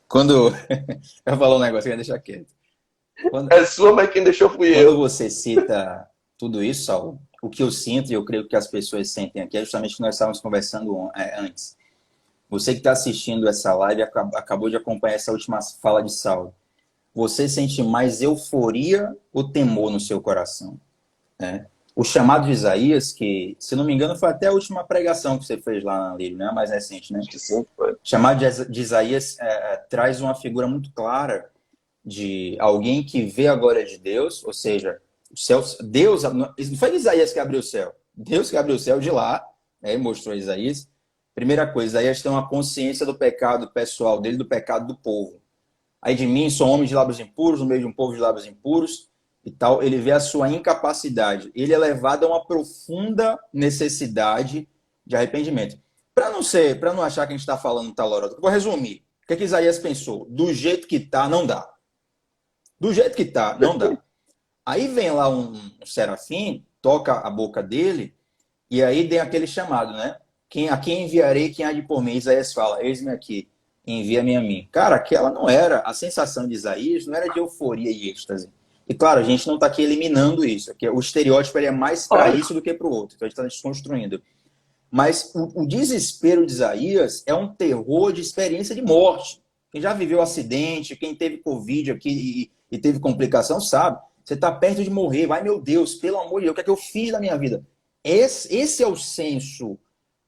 Quando... Eu vou falar um negócio que eu ia deixar quieto. É sua, mas quem deixou fui eu. Quando você cita tudo isso, Saulo, o que eu sinto, e eu creio que as pessoas sentem aqui, é justamente o que nós estávamos conversando antes. Você que está assistindo essa live, acabou de acompanhar essa última fala de Saulo. Você sente mais euforia ou temor no seu coração? Né? O chamado de Isaías, que, se não me engano, foi até a última pregação que você fez lá na Lírio, né? Mais recente, né? Acho que sim, foi. O chamado de Isaías traz uma figura muito clara de alguém que vê a glória de Deus, ou seja, o céu, Deus, não foi Isaías que abriu o céu, Deus que abriu o céu de lá, né, mostrou a Isaías. Primeira coisa, Isaías tem uma consciência do pecado pessoal dele, do pecado do povo. Aí de mim, sou homem de lábios impuros, no meio de um povo de lábios impuros e tal. Ele vê a sua incapacidade. Ele é levado a uma profunda necessidade de arrependimento. Para não achar que a gente está falando tal hora, eu vou resumir. O que Isaías pensou? Do jeito que tá, não dá. Do jeito que tá, não dá. Aí vem lá um serafim, toca a boca dele, e aí tem aquele chamado, né? A quem enviarei, quem há de por mim? Isaías fala, eis-me aqui, envia-me a mim. Cara, aquela não era, a sensação de Isaías não era de euforia e êxtase. E claro, a gente não está aqui eliminando isso, porque o estereótipo ele é mais para isso do que para o outro, então a gente está desconstruindo. Mas o desespero de Isaías é um terror de experiência de morte. Quem já viveu acidente, quem teve Covid aqui e teve complicação, sabe? Você está perto de morrer. Vai, meu Deus, pelo amor de Deus, o que é que eu fiz da minha vida? Esse é o senso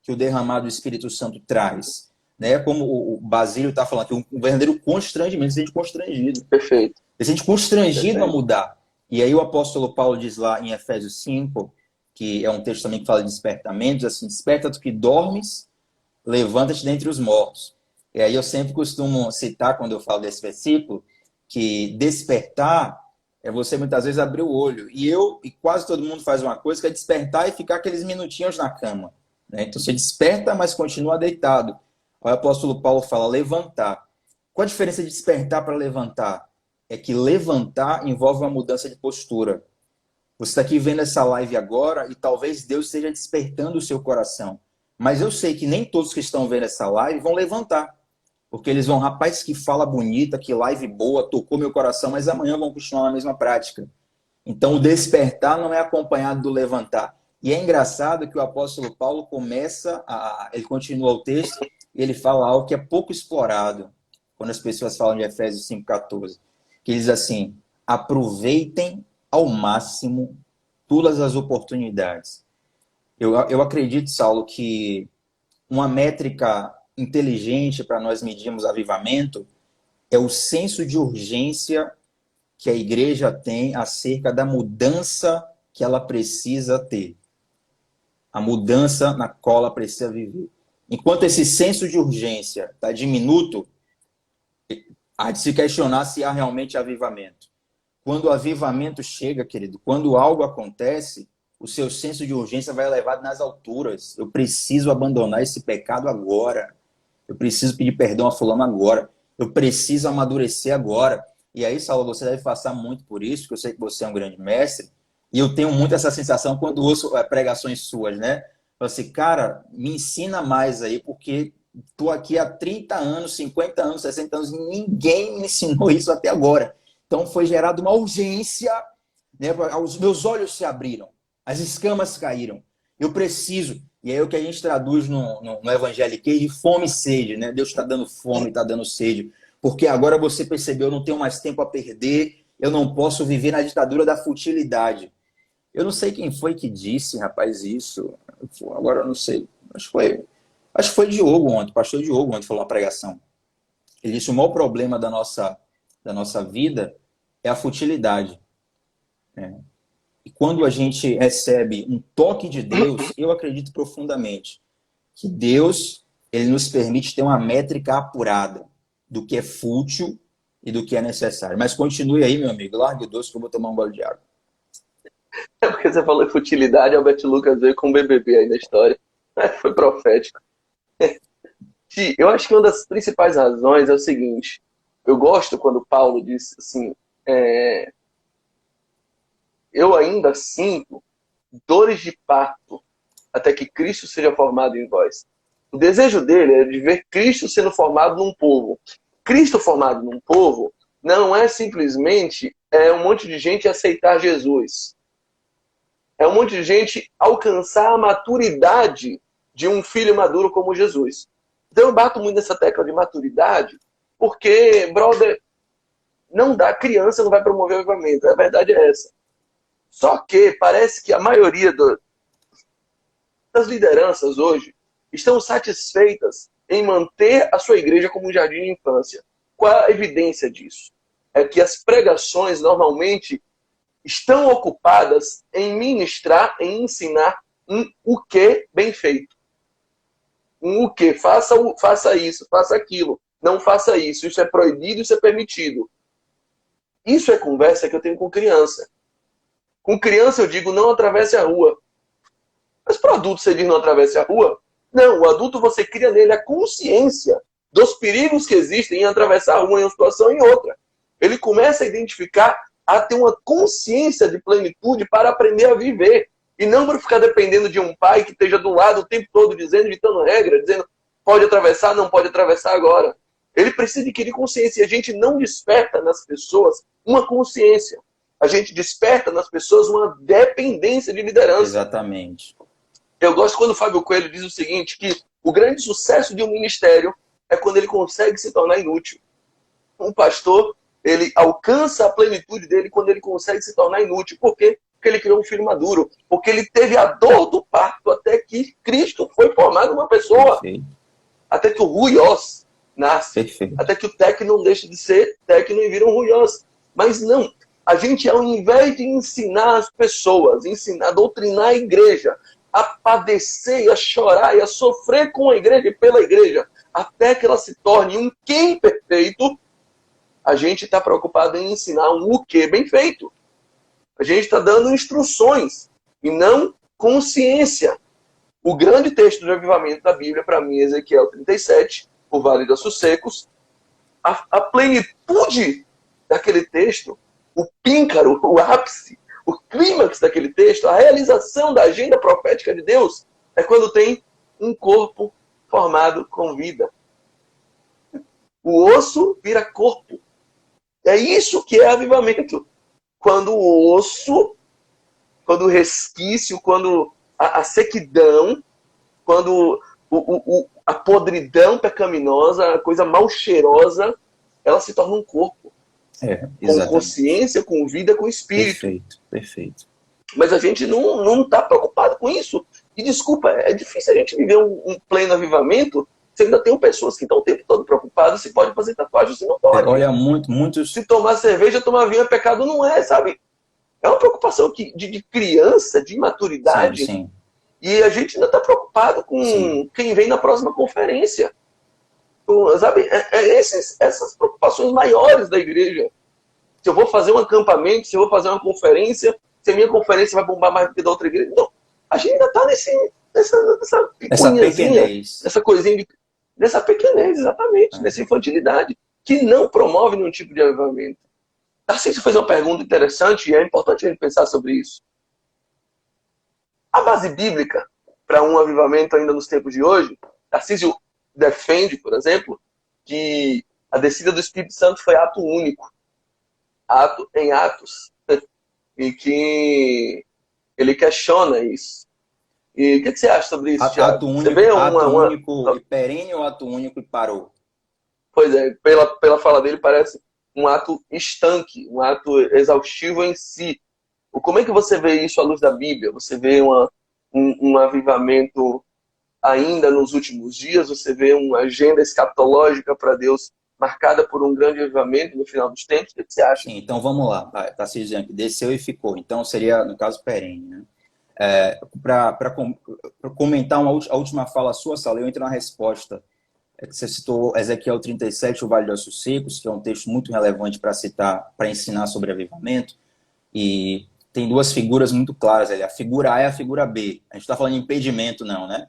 que o derramado do Espírito Santo traz. Né? Como o Basílio está falando aqui, um verdadeiro constrangimento, se sente constrangido. Perfeito. Se sente constrangido a mudar. E aí o apóstolo Paulo diz lá em Efésios 5, que é um texto também que fala de despertamentos, assim, desperta tu que dormes, levanta-te dentre os mortos. E aí eu sempre costumo citar, quando eu falo desse versículo, que despertar é você muitas vezes abrir o olho. E quase todo mundo faz uma coisa, que é despertar e ficar aqueles minutinhos na cama. Né? Então você desperta, mas continua deitado. O apóstolo Paulo fala levantar. Qual a diferença de despertar para levantar? É que levantar envolve uma mudança de postura. Você está aqui vendo essa live agora e talvez Deus esteja despertando o seu coração. Mas eu sei que nem todos que estão vendo essa live vão levantar. Porque eles vão, rapaz, que fala bonita, que live boa, tocou meu coração, mas amanhã vão continuar na mesma prática. Então o despertar não é acompanhado do levantar. E é engraçado que o apóstolo Paulo ele continua o texto e ele fala algo que é pouco explorado quando as pessoas falam de Efésios 5,14. Que ele diz assim, aproveitem ao máximo todas as oportunidades. Eu acredito, Saulo, que uma métrica inteligente para nós medirmos avivamento é o senso de urgência que a igreja tem acerca da mudança que ela precisa ter. A mudança na qual ela precisa viver. Enquanto esse senso de urgência está diminuto, há de se questionar se há realmente avivamento. Quando o avivamento chega, querido, quando algo acontece, o seu senso de urgência vai elevado nas alturas. Eu preciso abandonar esse pecado agora. Eu preciso pedir perdão a fulano agora. Eu preciso amadurecer agora. E aí, Saulo, você deve passar muito por isso, porque eu sei que você é um grande mestre. E eu tenho muito essa sensação quando ouço pregações suas, né? Eu assim, cara, me ensina mais aí, porque estou aqui há 30 anos, 50 anos, 60 anos, ninguém me ensinou isso até agora. Então foi gerada uma urgência, né? Os meus olhos se abriram, as escamas caíram. Eu preciso. E aí o que a gente traduz no evangeliquez de fome e sede, né? Deus está dando fome, está dando sede. Porque agora você percebeu, eu não tenho mais tempo a perder, eu não posso viver na ditadura da futilidade. Eu não sei quem foi que disse, rapaz, isso. Agora eu não sei. Acho que foi Diogo ontem, o pastor Diogo ontem falou uma pregação. Ele disse, o maior problema da nossa vida é a futilidade. E quando a gente recebe um toque de Deus, eu acredito profundamente que Deus ele nos permite ter uma métrica apurada do que é fútil e do que é necessário. Mas continue aí, meu amigo. Largue o doce que eu vou tomar um gole de água. É porque você falou em futilidade, Albert Lucas veio com o BBB aí na história. Foi profético. Eu acho que uma das principais razões é o seguinte. Eu gosto quando Paulo diz assim, eu ainda sinto dores de parto até que Cristo seja formado em vós. O desejo dele é de ver Cristo sendo formado num povo. Cristo formado num povo não é simplesmente um monte de gente aceitar Jesus. É um monte de gente alcançar a maturidade de um filho maduro como Jesus. Então eu bato muito nessa tecla de maturidade, porque, brother, não dá, criança não vai promover o avivamento. A verdade é essa. Só que parece que a maioria das lideranças hoje estão satisfeitas em manter a sua igreja como um jardim de infância. Qual a evidência disso? é que as pregações normalmente estão ocupadas em ministrar, em ensinar o que bem feito. O que? Faça isso, faça aquilo. Não faça isso. Isso é proibido, isso é permitido. Isso é conversa que eu tenho com criança. Com criança eu digo, não atravesse a rua. Mas para o adulto você diz não atravesse a rua? Não, o adulto você cria nele a consciência dos perigos que existem em atravessar a rua em uma situação ou em outra. Ele começa a identificar, a ter uma consciência de plenitude para aprender a viver. E não para ficar dependendo de um pai que esteja do lado o tempo todo dizendo, ditando regra, dizendo pode atravessar, não pode atravessar agora. Ele precisa adquirir consciência. E a gente não desperta nas pessoas uma consciência. A gente desperta nas pessoas uma dependência de liderança. Exatamente. Eu gosto quando o Fábio Coelho diz o seguinte, que o grande sucesso de um ministério é quando ele consegue se tornar inútil. Um pastor, ele alcança a plenitude dele quando ele consegue se tornar inútil. Por quê? Porque ele criou um filho maduro. Porque ele teve a dor do parto até que Cristo foi formado uma pessoa. Perfeito. Até que o ruiós nasce. Perfeito. Até que o técnico não deixa de ser técnico e vira um ruiós. Mas não. A gente, ao invés de ensinar as pessoas, ensinar, doutrinar a igreja, a padecer, a chorar e a sofrer com a igreja e pela igreja, até que ela se torne um quem perfeito, a gente está preocupado em ensinar um o que bem feito. A gente está dando instruções e não consciência. O grande texto de avivamento da Bíblia, para mim, é Ezequiel 37, o Vale dos Ossos Secos. A plenitude daquele texto, o píncaro, o ápice, o clímax daquele texto, a realização da agenda profética de Deus, é quando tem um corpo formado com vida. O osso vira corpo. É isso que é avivamento. Quando o osso, quando o resquício, quando a sequidão, quando a podridão pecaminosa, a coisa mal cheirosa, ela se torna um corpo. Com consciência, com vida, com espírito. Perfeito, perfeito. Mas a gente não está preocupado com isso. E desculpa, é difícil a gente viver um pleno avivamento se ainda tem pessoas que estão o tempo todo preocupadas se pode fazer tatuagem ou se não pode. Olha, muitos... Se tomar cerveja, tomar vinho é pecado, não é, sabe? É uma preocupação de criança, de imaturidade. Sim, sim. E a gente ainda está preocupado com quem vem na próxima conferência. Sabe? Essas preocupações maiores da igreja. Se eu vou fazer um acampamento, se eu vou fazer uma conferência, se a minha conferência vai bombar mais do que da outra igreja. Não. A gente ainda está nessa pequenez. Nessa coisinha nessa pequenez, exatamente. Nessa infantilidade, que não promove nenhum tipo de avivamento. Tarcísio fez uma pergunta interessante e é importante a gente pensar sobre isso. A base bíblica para um avivamento ainda nos tempos de hoje, Tarcísio defende, por exemplo, que a descida do Espírito Santo foi ato único. Ato em atos. E que ele questiona isso. E o que você acha sobre isso, Thiago? Ato único e perene ou ato único e parou? Pois é, pela fala dele parece um ato estanque, um ato exaustivo em si. Como é que você vê isso à luz da Bíblia? Você vê um avivamento ainda nos últimos dias? Você vê uma agenda escatológica para Deus marcada por um grande avivamento no final dos tempos? O que você acha? Sim, então vamos lá. Está se dizendo que desceu e ficou. Então seria, no caso, perene, né? Para comentar a última fala sua, Saulo, eu entro na resposta. Você citou Ezequiel 37, o Vale dos Ossos Secos, que é um texto muito relevante para citar, para ensinar sobre avivamento. E tem duas figuras muito claras ali. A figura A e a figura B. A gente está falando de impedimento, não, né?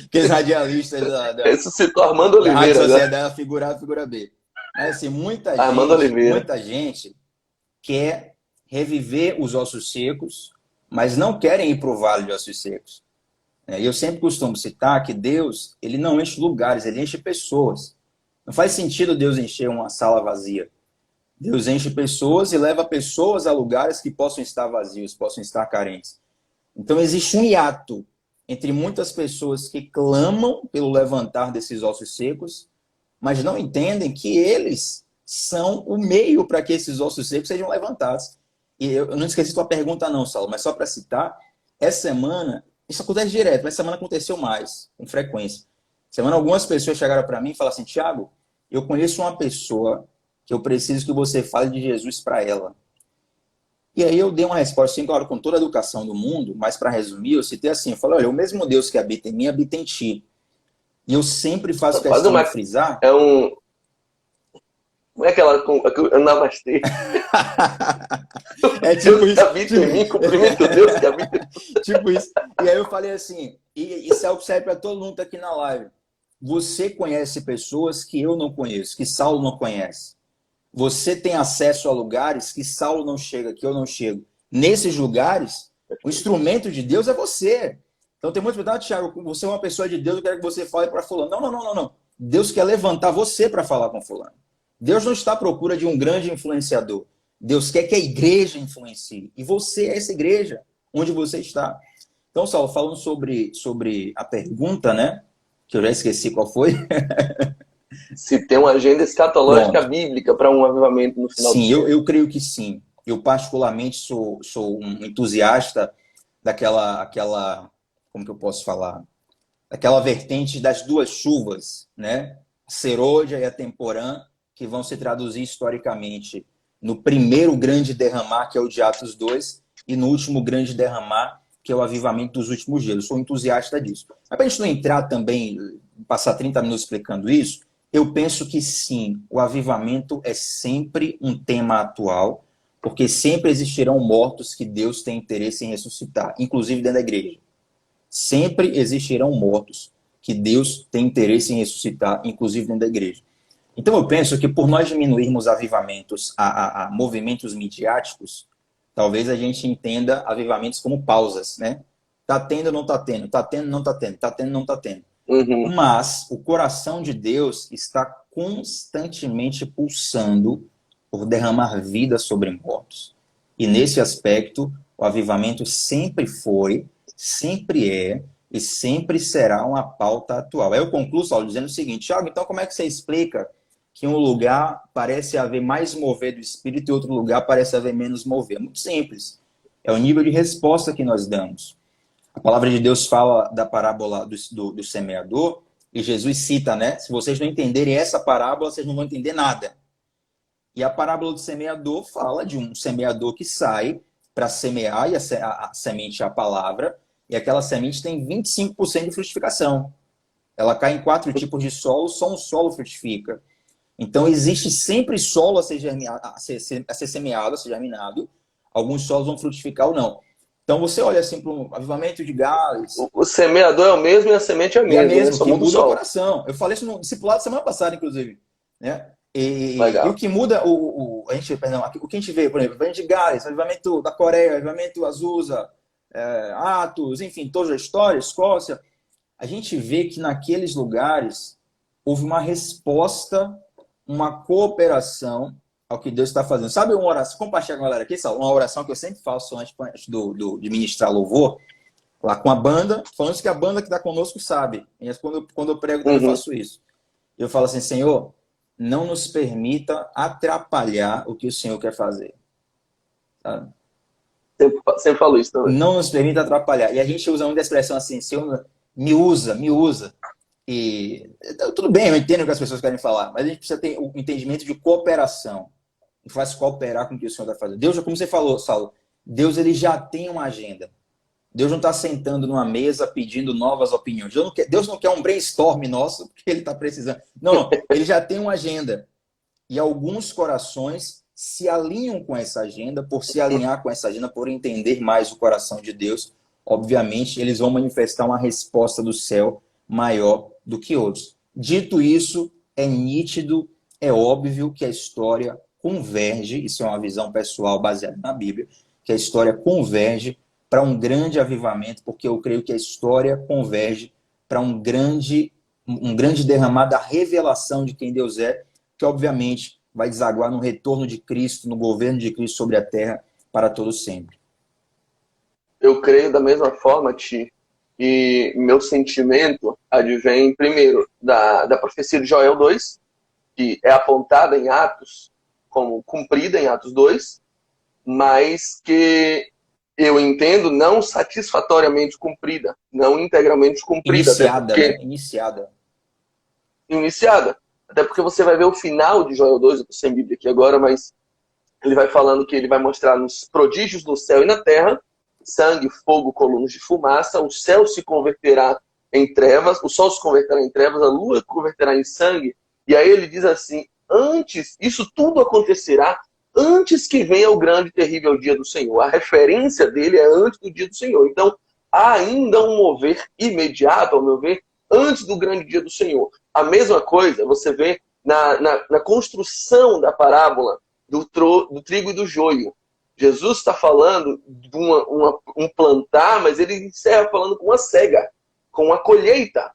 Aqueles radialistas Isso citou Armando Oliveira. Sociedade, a figura A e a figura B. Mas assim, muita gente quer reviver os ossos secos, mas não querem ir para o Vale de Ossos Secos. E eu sempre costumo citar que Deus, ele não enche lugares, ele enche pessoas. Não faz sentido Deus encher uma sala vazia. Deus enche pessoas e leva pessoas a lugares que possam estar vazios, possam estar carentes. Então existe um hiato entre muitas pessoas que clamam pelo levantar desses ossos secos, mas não entendem que eles são o meio para que esses ossos secos sejam levantados. E eu não esqueci tua pergunta não, Saulo, mas só para citar, essa semana, isso acontece direto, mas essa semana aconteceu mais, com frequência. Essa semana algumas pessoas chegaram para mim e falaram assim, Thiago, eu conheço uma pessoa que eu preciso que você fale de Jesus para ela. E aí eu dei uma resposta, assim, claro, com toda a educação do mundo, mas para resumir, eu citei assim, eu falei, olha, o mesmo Deus que habita em mim, habita em ti. E eu sempre faço Quase questão uma. de frisar. É um. Não é aquela. Namastê. É tipo Deus que isso. habita em mim, cumprimento Deus que habita em mim. Tipo isso. E aí eu falei assim, e isso é o que serve para todo mundo que tá aqui na live. Você conhece pessoas que eu não conheço, que Saulo não conhece. Você tem acesso a lugares que Saulo não chega, que eu não chego. Nesses lugares, o instrumento de Deus é você. Então tem muitos perguntas, Thiago, você é uma pessoa de Deus, eu quero que você fale para fulano. Não, não, não, não, não. Deus quer levantar você para falar com fulano. Deus não está à procura de um grande influenciador. Deus quer que a igreja influencie. E você é essa igreja, onde você está. Então, Saulo, falando sobre a pergunta, né? Que eu já esqueci qual foi. Se tem uma agenda escatológica Pronto. bíblica para um avivamento no final Sim, dos tempos. eu creio que sim. Eu particularmente sou um entusiasta como que eu posso falar? Daquela vertente das duas chuvas, né? A serôdia e a temporã, que vão se traduzir historicamente no primeiro grande derramar, que é o de Atos 2, e no último grande derramar, que é o avivamento dos últimos dias. Eu sou entusiasta disso. Mas para a gente não entrar também, passar 30 minutos explicando isso, eu penso que sim, o avivamento é sempre um tema atual, porque sempre existirão mortos que Deus tem interesse em ressuscitar, inclusive dentro da igreja. Sempre existirão mortos que Deus tem interesse em ressuscitar, inclusive dentro da igreja. Então eu penso que por nós diminuirmos avivamentos a movimentos midiáticos, talvez a gente entenda avivamentos como pausas, né? Tá tendo, não tá tendo, tá tendo, não tá tendo, tá tendo, não tá tendo. Uhum. Mas o coração de Deus está constantemente pulsando por derramar vida sobre mortos. E nesse aspecto, o avivamento sempre foi, sempre é e sempre será uma pauta atual. Aí eu concluo, Saulo, dizendo o seguinte, Thiago, então como é que você explica que um lugar parece haver mais mover do Espírito e outro lugar parece haver menos mover? Muito simples. É o nível de resposta que nós damos. A palavra de Deus fala da parábola do semeador e Jesus cita, né? Se vocês não entenderem essa parábola, vocês não vão entender nada. E a parábola do semeador fala de um semeador que sai para semear, e a semente é a palavra, e aquela semente tem 25% de frutificação. Ela cai em 4 tipos de solo, só um solo frutifica. Então, existe sempre solo a ser semeado, a ser germinado. Alguns solos vão frutificar ou não. Então, você olha assim para um avivamento de Gales. O semeador é o mesmo e a semente é a E é mesma, né? mesmo, Só que muda o muda o sol. coração. Eu falei isso no discipulado semana passada, inclusive. Né? E o Legal. que muda, o que a gente vê, por exemplo, avivamento de Gales, avivamento da Coreia, avivamento Azusa, Atos, enfim, toda a história, Escócia, a gente vê que naqueles lugares houve uma resposta, uma cooperação ao que Deus está fazendo. Sabe uma oração, compartilhar com a galera aqui, uma oração que eu sempre faço antes de ministrar louvor, lá com a banda, falando isso que a banda que está conosco sabe. E quando eu prego também Uhum. faço isso. Eu falo assim, Senhor, não nos permita atrapalhar o que o Senhor quer fazer. Sabe? Sempre falo isso também. Não nos permita atrapalhar. E a gente usa muita expressão assim, Senhor, me usa, me usa. E tudo bem, eu entendo o que as pessoas querem falar, mas a gente precisa ter o entendimento de cooperação. A gente faz cooperar com o que o Senhor está fazendo. Deus, como você falou, Saulo, Deus ele já tem uma agenda. Deus não está sentando numa mesa pedindo novas opiniões. Deus não quer um brainstorm nosso, porque ele está precisando. Não, não, ele já tem uma agenda. E alguns corações se alinham com essa agenda, por se alinhar com essa agenda, por entender mais o coração de Deus. Obviamente, eles vão manifestar uma resposta do céu maior do que outros. Dito isso, é nítido, é óbvio que a história converge, isso é uma visão pessoal baseada na Bíblia, que a história converge para um grande avivamento, porque eu creio que a história converge para um grande derramar da revelação de quem Deus é, que obviamente vai desaguar no retorno de Cristo, no governo de Cristo sobre a terra para todo sempre. Eu creio da mesma forma, Ti, e meu sentimento advém primeiro da profecia de Joel 2, que é apontada em Atos como cumprida em Atos 2, mas que eu entendo não satisfatoriamente cumprida, não integralmente cumprida, até Iniciada, porque né? Iniciada. iniciada. Até porque você vai ver o final de Joel 2, eu estou sem Bíblia aqui agora, mas ele vai falando que ele vai mostrar nos prodígios no céu e na terra, sangue, fogo, colunas de fumaça, o céu se converterá em trevas, o sol se converterá em trevas, a lua se converterá em sangue. E aí ele diz assim, antes, isso tudo acontecerá antes que venha o grande e terrível dia do Senhor. A referência dele é antes do dia do Senhor. Então, há ainda um mover imediato, ao meu ver, antes do grande dia do Senhor. A mesma coisa você vê na construção da parábola do trigo e do joio. Jesus está falando de um plantar, mas ele encerra falando com uma cega, com uma colheita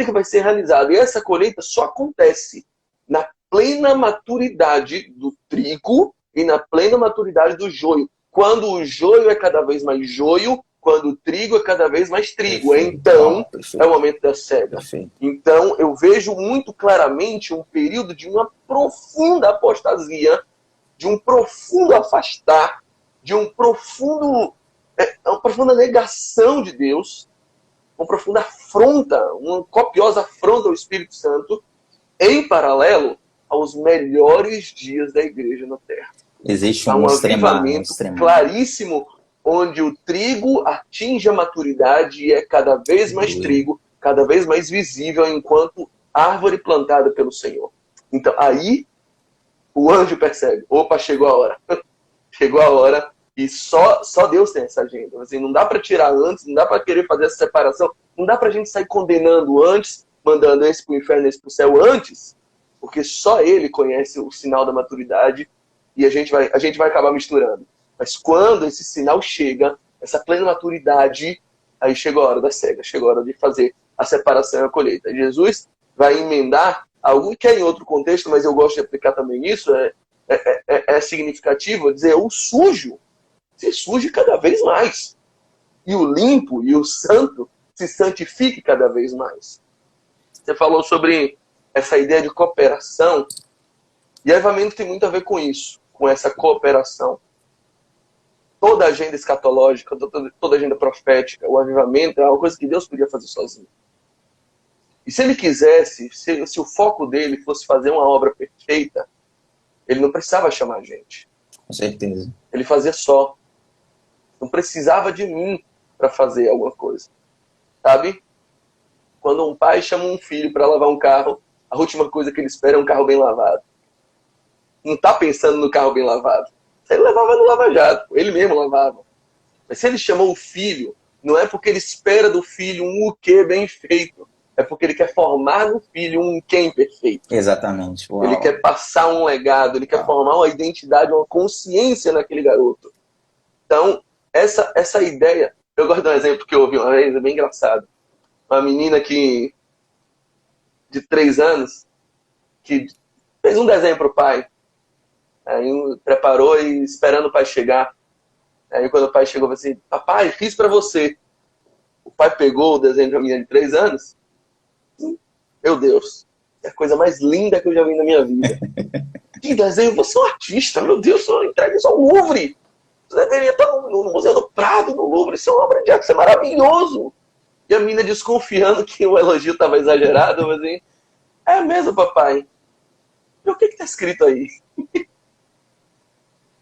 que vai ser realizada. E essa colheita só acontece na plena maturidade do trigo e na plena maturidade do joio. Quando o joio é cada vez mais joio, quando o trigo é cada vez mais trigo. Perfeito. Então, Perfeito. é o momento da cega. Perfeito. Então, eu vejo muito claramente um período de uma profunda apostasia, de um profundo afastar, de uma profunda negação de Deus, uma profunda afronta, uma copiosa afronta ao Espírito Santo, em paralelo aos melhores dias da igreja na Terra. Existe Há um avivamento claríssimo, onde o trigo atinge a maturidade e é cada vez mais trigo, cada vez mais visível enquanto árvore plantada pelo Senhor. Então, aí, o anjo percebe, opa, chegou a hora. Chegou a hora e só Deus tem essa agenda. Assim, não dá para tirar antes, não dá para querer fazer essa separação, não dá para a gente sair condenando antes, mandando esse para o inferno, esse para o céu antes, porque só Ele conhece o sinal da maturidade e a gente vai acabar misturando. Mas quando esse sinal chega, essa plena maturidade, aí chegou a hora da cega, chegou a hora de fazer a separação e a colheita. Jesus vai emendar algo que é em outro contexto, mas eu gosto de aplicar também isso, é significativo dizer o sujo se surge cada vez mais. E o limpo e o santo se santifique cada vez mais. Você falou sobre essa ideia de cooperação. E avivamento tem muito a ver com isso, com essa cooperação. Toda a agenda escatológica, toda a agenda profética, o avivamento é uma coisa que Deus podia fazer sozinho. E se ele quisesse, se o foco dele fosse fazer uma obra perfeita, ele não precisava chamar a gente. Com certeza. Ele fazia só. Não precisava de mim para fazer alguma coisa. Sabe? Quando um pai chama um filho para lavar um carro, a última coisa que ele espera é um carro bem lavado. Não está pensando no carro bem lavado. Ele levava no lava-jato, ele mesmo lavava. Mas se ele chamou o filho, não é porque ele espera do filho um o quê bem feito. É porque ele quer formar no filho um quem perfeito. Exatamente. Uau. Ele quer passar um legado, ele quer formar uma identidade, uma consciência naquele garoto. Então, essa ideia... Eu gosto de um exemplo que eu ouvi uma vez, é bem engraçado. Uma menina de 3 anos, que fez um desenho para o pai. Aí preparou e esperando o pai chegar. Aí quando o pai chegou, falou assim, papai, fiz para você. O pai pegou o desenho da menina de 3 anos. Meu Deus, é a coisa mais linda que eu já vi na minha vida. Que desenho, você é um artista, meu Deus, só entrega isso ao Louvre. Você deveria estar no Museu do Prado, no Louvre, isso é uma obra de arte, isso é maravilhoso. E a menina desconfiando que o elogio estava exagerado, mas assim, é mesmo, papai. E o que está escrito aí?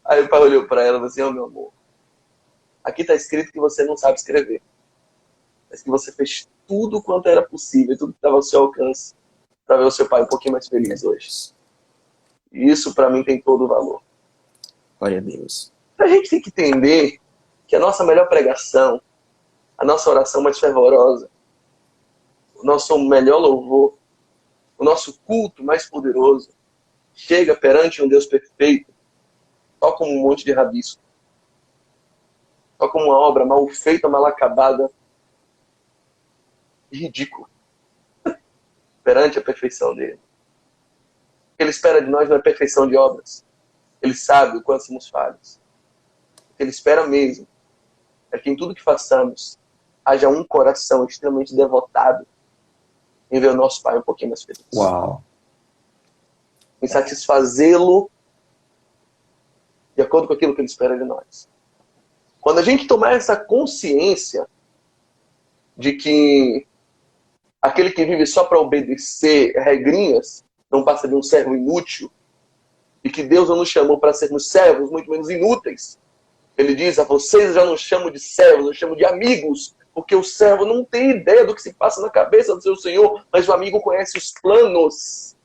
Aí o pai olhou para ela e falou assim, meu amor, aqui está escrito que você não sabe escrever. Mas que você fez tudo quanto era possível, tudo que estava ao seu alcance, para ver o seu pai um pouquinho mais feliz hoje. E isso, para mim, tem todo o valor. Glória a Deus. A gente tem que entender que a nossa melhor pregação, a nossa oração mais fervorosa, o nosso melhor louvor, o nosso culto mais poderoso, chega perante um Deus perfeito, só como um monte de rabisco, só como uma obra mal feita, mal acabada, ridícula, perante a perfeição dele. O que ele espera de nós não é perfeição de obras. Ele sabe o quanto somos falhos. O que ele espera mesmo é que em tudo que façamos haja um coração extremamente devotado em ver o nosso Pai um pouquinho mais feliz. Uau! Em satisfazê-lo de acordo com aquilo que ele espera de nós. Quando a gente tomar essa consciência de que aquele que vive só para obedecer regrinhas, não passa de um servo inútil, e que Deus não nos chamou para sermos servos, muito menos inúteis. Ele diz: a vocês eu já não chamo de servos, eu chamo de amigos, porque o servo não tem ideia do que se passa na cabeça do seu senhor, mas o amigo conhece os planos,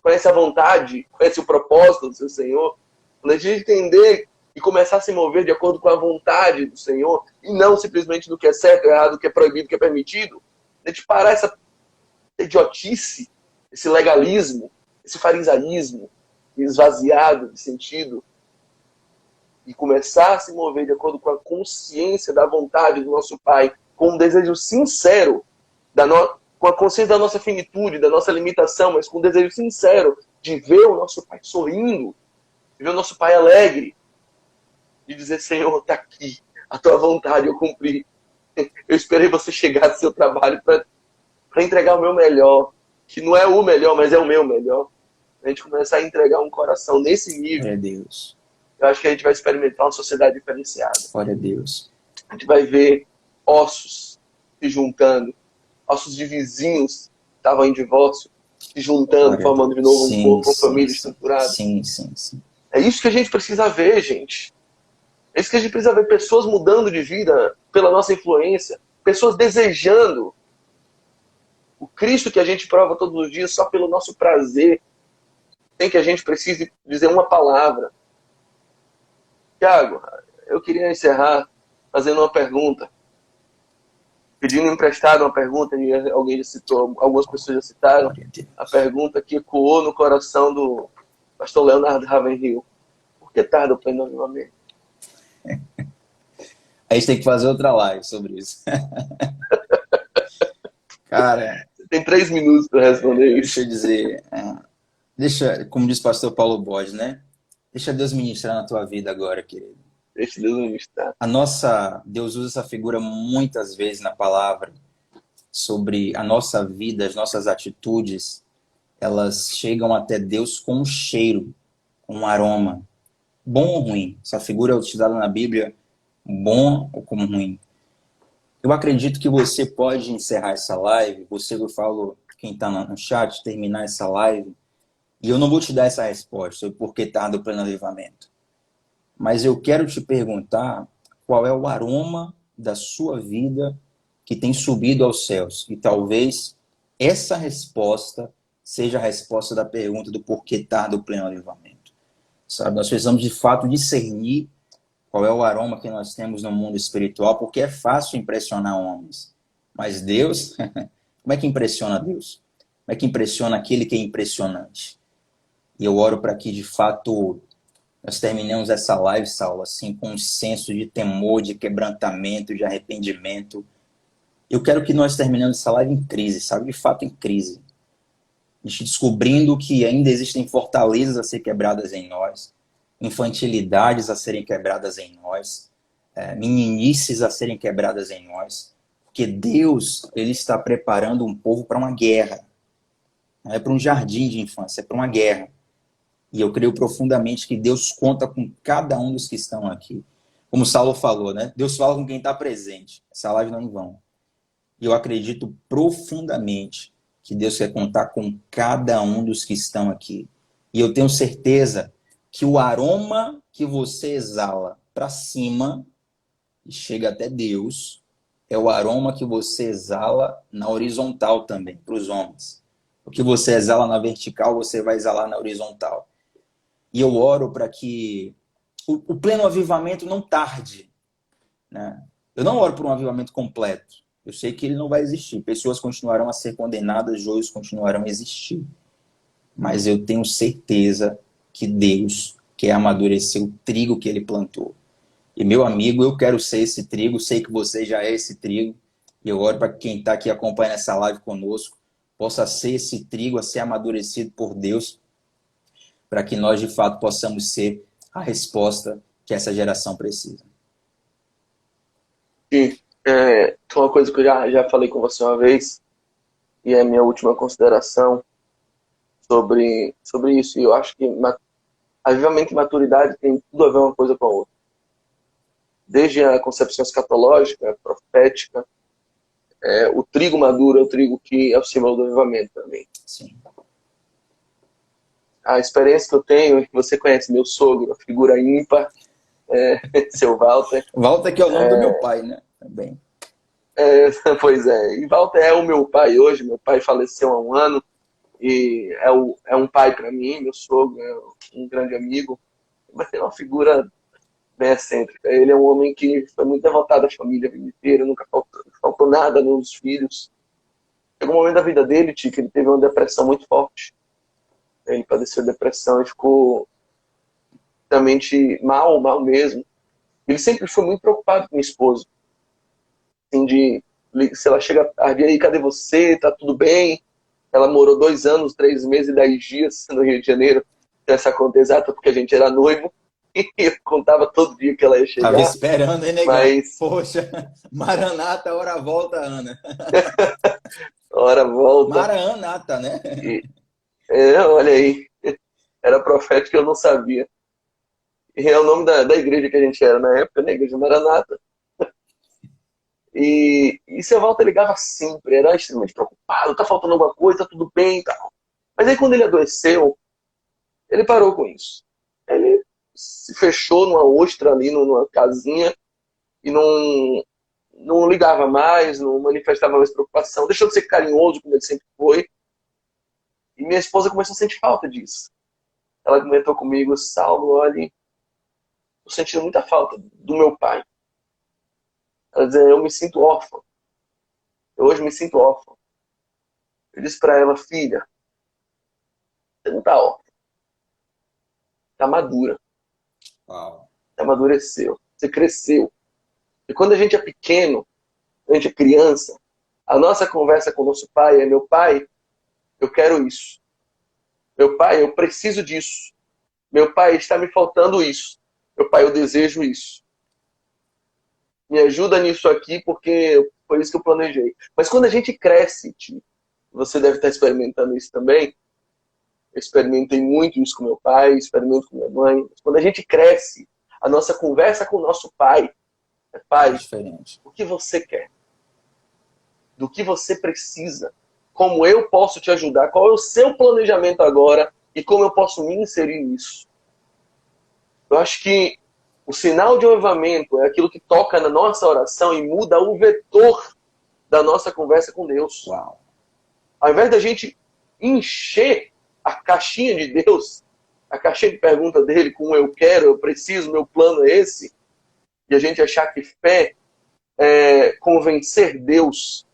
conhece a vontade, conhece o propósito do seu senhor. Quando a gente entender e começar a se mover de acordo com a vontade do Senhor, e não simplesmente do que é certo, errado, do que é proibido, do que é permitido, a gente parar essa idiotice, esse legalismo, esse farisaísmo esvaziado de sentido, e começar a se mover de acordo com a consciência da vontade do nosso Pai, com um desejo sincero, com a consciência da nossa finitude, da nossa limitação, mas com um desejo sincero de ver o nosso Pai sorrindo, de ver o nosso Pai alegre, de dizer: Senhor, está aqui, a tua vontade eu cumpri. Eu esperei você chegar do seu trabalho para entregar o meu melhor, que não é o melhor, mas é o meu melhor. A gente começar a entregar um coração nesse nível. Glória a Deus. Eu acho que a gente vai experimentar uma sociedade diferenciada. Glória a Deus. A gente vai ver ossos se juntando, ossos de vizinhos que estavam em divórcio, se juntando, formando de novo um corpo, uma família estruturada. Sim. É isso que a gente precisa ver, gente. É isso que a gente precisa ver, pessoas mudando de vida pela nossa influência, pessoas desejando o Cristo que a gente prova todos os dias só pelo nosso prazer, sem que a gente precise dizer uma palavra. Tiago, eu queria encerrar fazendo uma pergunta, pedindo emprestado uma pergunta, e alguém já citou, algumas pessoas já citaram, a pergunta que ecoou no coração do pastor Leonardo Ravenhill: por que tarda o pleno avivamento? A gente tem que fazer outra live sobre isso. Cara, tem 3 minutos para responder isso. Deixa eu dizer, como diz o pastor Paulo Borges, né? Deixa Deus ministrar na tua vida agora, querido. Deixa Deus ministrar. Deus usa essa figura muitas vezes na palavra sobre a nossa vida, as nossas atitudes, elas chegam até Deus com um cheiro, com um aroma, bom ou ruim. Essa figura é utilizada na Bíblia, bom ou como ruim. Eu acredito que você pode encerrar essa live, você, eu falo, quem está no chat, terminar essa live, e eu não vou te dar essa resposta sobre por que tarda o pleno avivamento. Mas eu quero te perguntar qual é o aroma da sua vida que tem subido aos céus. E talvez essa resposta seja a resposta da pergunta do porquê tarda o pleno avivamento. Sabe? Nós precisamos de fato discernir qual é o aroma que nós temos no mundo espiritual, porque é fácil impressionar homens. Mas Deus, como é que impressiona Deus? Como é que impressiona aquele que é impressionante? E eu oro para que, de fato, nós terminemos essa live, Saulo, assim, com um senso de temor, de quebrantamento, de arrependimento. Eu quero que nós terminemos essa live em crise, sabe? De fato, em crise. A gente descobrindo que ainda existem fortalezas a ser quebradas em nós, infantilidades a serem quebradas em nós, meninices a serem quebradas em nós, porque Deus, Ele está preparando um povo para uma guerra. Não é para um jardim de infância, é para uma guerra. E eu creio profundamente que Deus conta com cada um dos que estão aqui. Como o Saulo falou, né? Deus fala com quem está presente. Essa live não é em vão. E eu acredito profundamente que Deus quer contar com cada um dos que estão aqui. E eu tenho certeza que o aroma que você exala para cima e chega até Deus é o aroma que você exala na horizontal também, para os homens. O que você exala na vertical, você vai exalar na horizontal. E eu oro para que o pleno avivamento não tarde. Né? Eu não oro por um avivamento completo. Eu sei que ele não vai existir. Pessoas continuarão a ser condenadas, joios continuarão a existir. Mas eu tenho certeza que Deus quer amadurecer o trigo que ele plantou. E, meu amigo, eu quero ser esse trigo, sei que você já é esse trigo. E eu oro para que quem está aqui acompanhando essa live conosco possa ser esse trigo a ser amadurecido por Deus, para que nós, de fato, possamos ser a resposta que essa geração precisa. Sim. Uma coisa que eu já falei com você uma vez, e é a minha última consideração sobre isso. E eu acho que avivamento e maturidade tem tudo a ver uma coisa com a outra. Desde a concepção escatológica, profética, O trigo maduro é o trigo que é o símbolo do avivamento também. Sim. A experiência que eu tenho é que você conhece meu sogro, a figura ímpar, seu Walter. Walter, que é o nome do meu pai, né? Também. Pois é, e Walter é o meu pai hoje. Meu pai faleceu há um ano e é um pai para mim. Meu sogro é um grande amigo, mas é uma figura bem excêntrica. Ele é um homem que foi muito devotado à família a vida inteira, nunca faltou nada nos filhos. Chegou um momento da vida dele, Tio, que ele teve uma depressão muito forte. Ele padeceu de depressão e ficou realmente mal mesmo. Ele sempre foi muito preocupado com a esposa. Assim, se ela chega tarde, aí, cadê você? Tá tudo bem? Ela morou 2 anos, 3 meses e 10 dias no Rio de Janeiro. Essa conta exata, porque a gente era noivo. E eu contava todo dia que ela ia chegar. Tava esperando, hein, negão? Mas... Poxa, Maranata, hora volta, Ana. Hora volta. Maranata, né? Olha aí. Era profético, eu não sabia. E é o nome da igreja que a gente era na época, né? Igreja Maranata. E seu Walter ligava sempre, era extremamente preocupado, tá faltando alguma coisa, tá tudo bem e tal. Mas aí quando ele adoeceu, ele parou com isso. Ele se fechou numa ostra ali, numa casinha, e não ligava mais, não manifestava mais preocupação, deixou de ser carinhoso como ele sempre foi. E minha esposa começou a sentir falta disso. Ela comentou comigo: Saulo, olha, tô sentindo muita falta do meu pai. Ela dizia: eu me sinto órfã. Eu hoje me sinto órfã. Eu disse para ela: filha, você não tá órfã. Tá madura. Uau. Amadureceu. Você cresceu. E quando a gente é pequeno, a gente é criança, a nossa conversa com o nosso pai é: meu pai, eu quero isso. Meu pai, eu preciso disso. Meu pai, está me faltando isso. Meu pai, eu desejo isso. Me ajuda nisso aqui, porque foi isso que eu planejei. Mas quando a gente cresce, tio, você deve estar experimentando isso também. Eu experimentei muito isso com meu pai, experimento com minha mãe. Mas quando a gente cresce, a nossa conversa com o nosso pai é: pai, Diferente. o que você quer? Do que você precisa? Como eu posso te ajudar? Qual é o seu planejamento agora? E como eu posso me inserir nisso? Eu acho que o sinal de avivamento é aquilo que toca na nossa oração e muda o vetor da nossa conversa com Deus. Uau. Ao invés da gente encher a caixinha de Deus, a caixinha de pergunta dele com eu quero, eu preciso, meu plano é esse, e a gente achar que fé é convencer Deus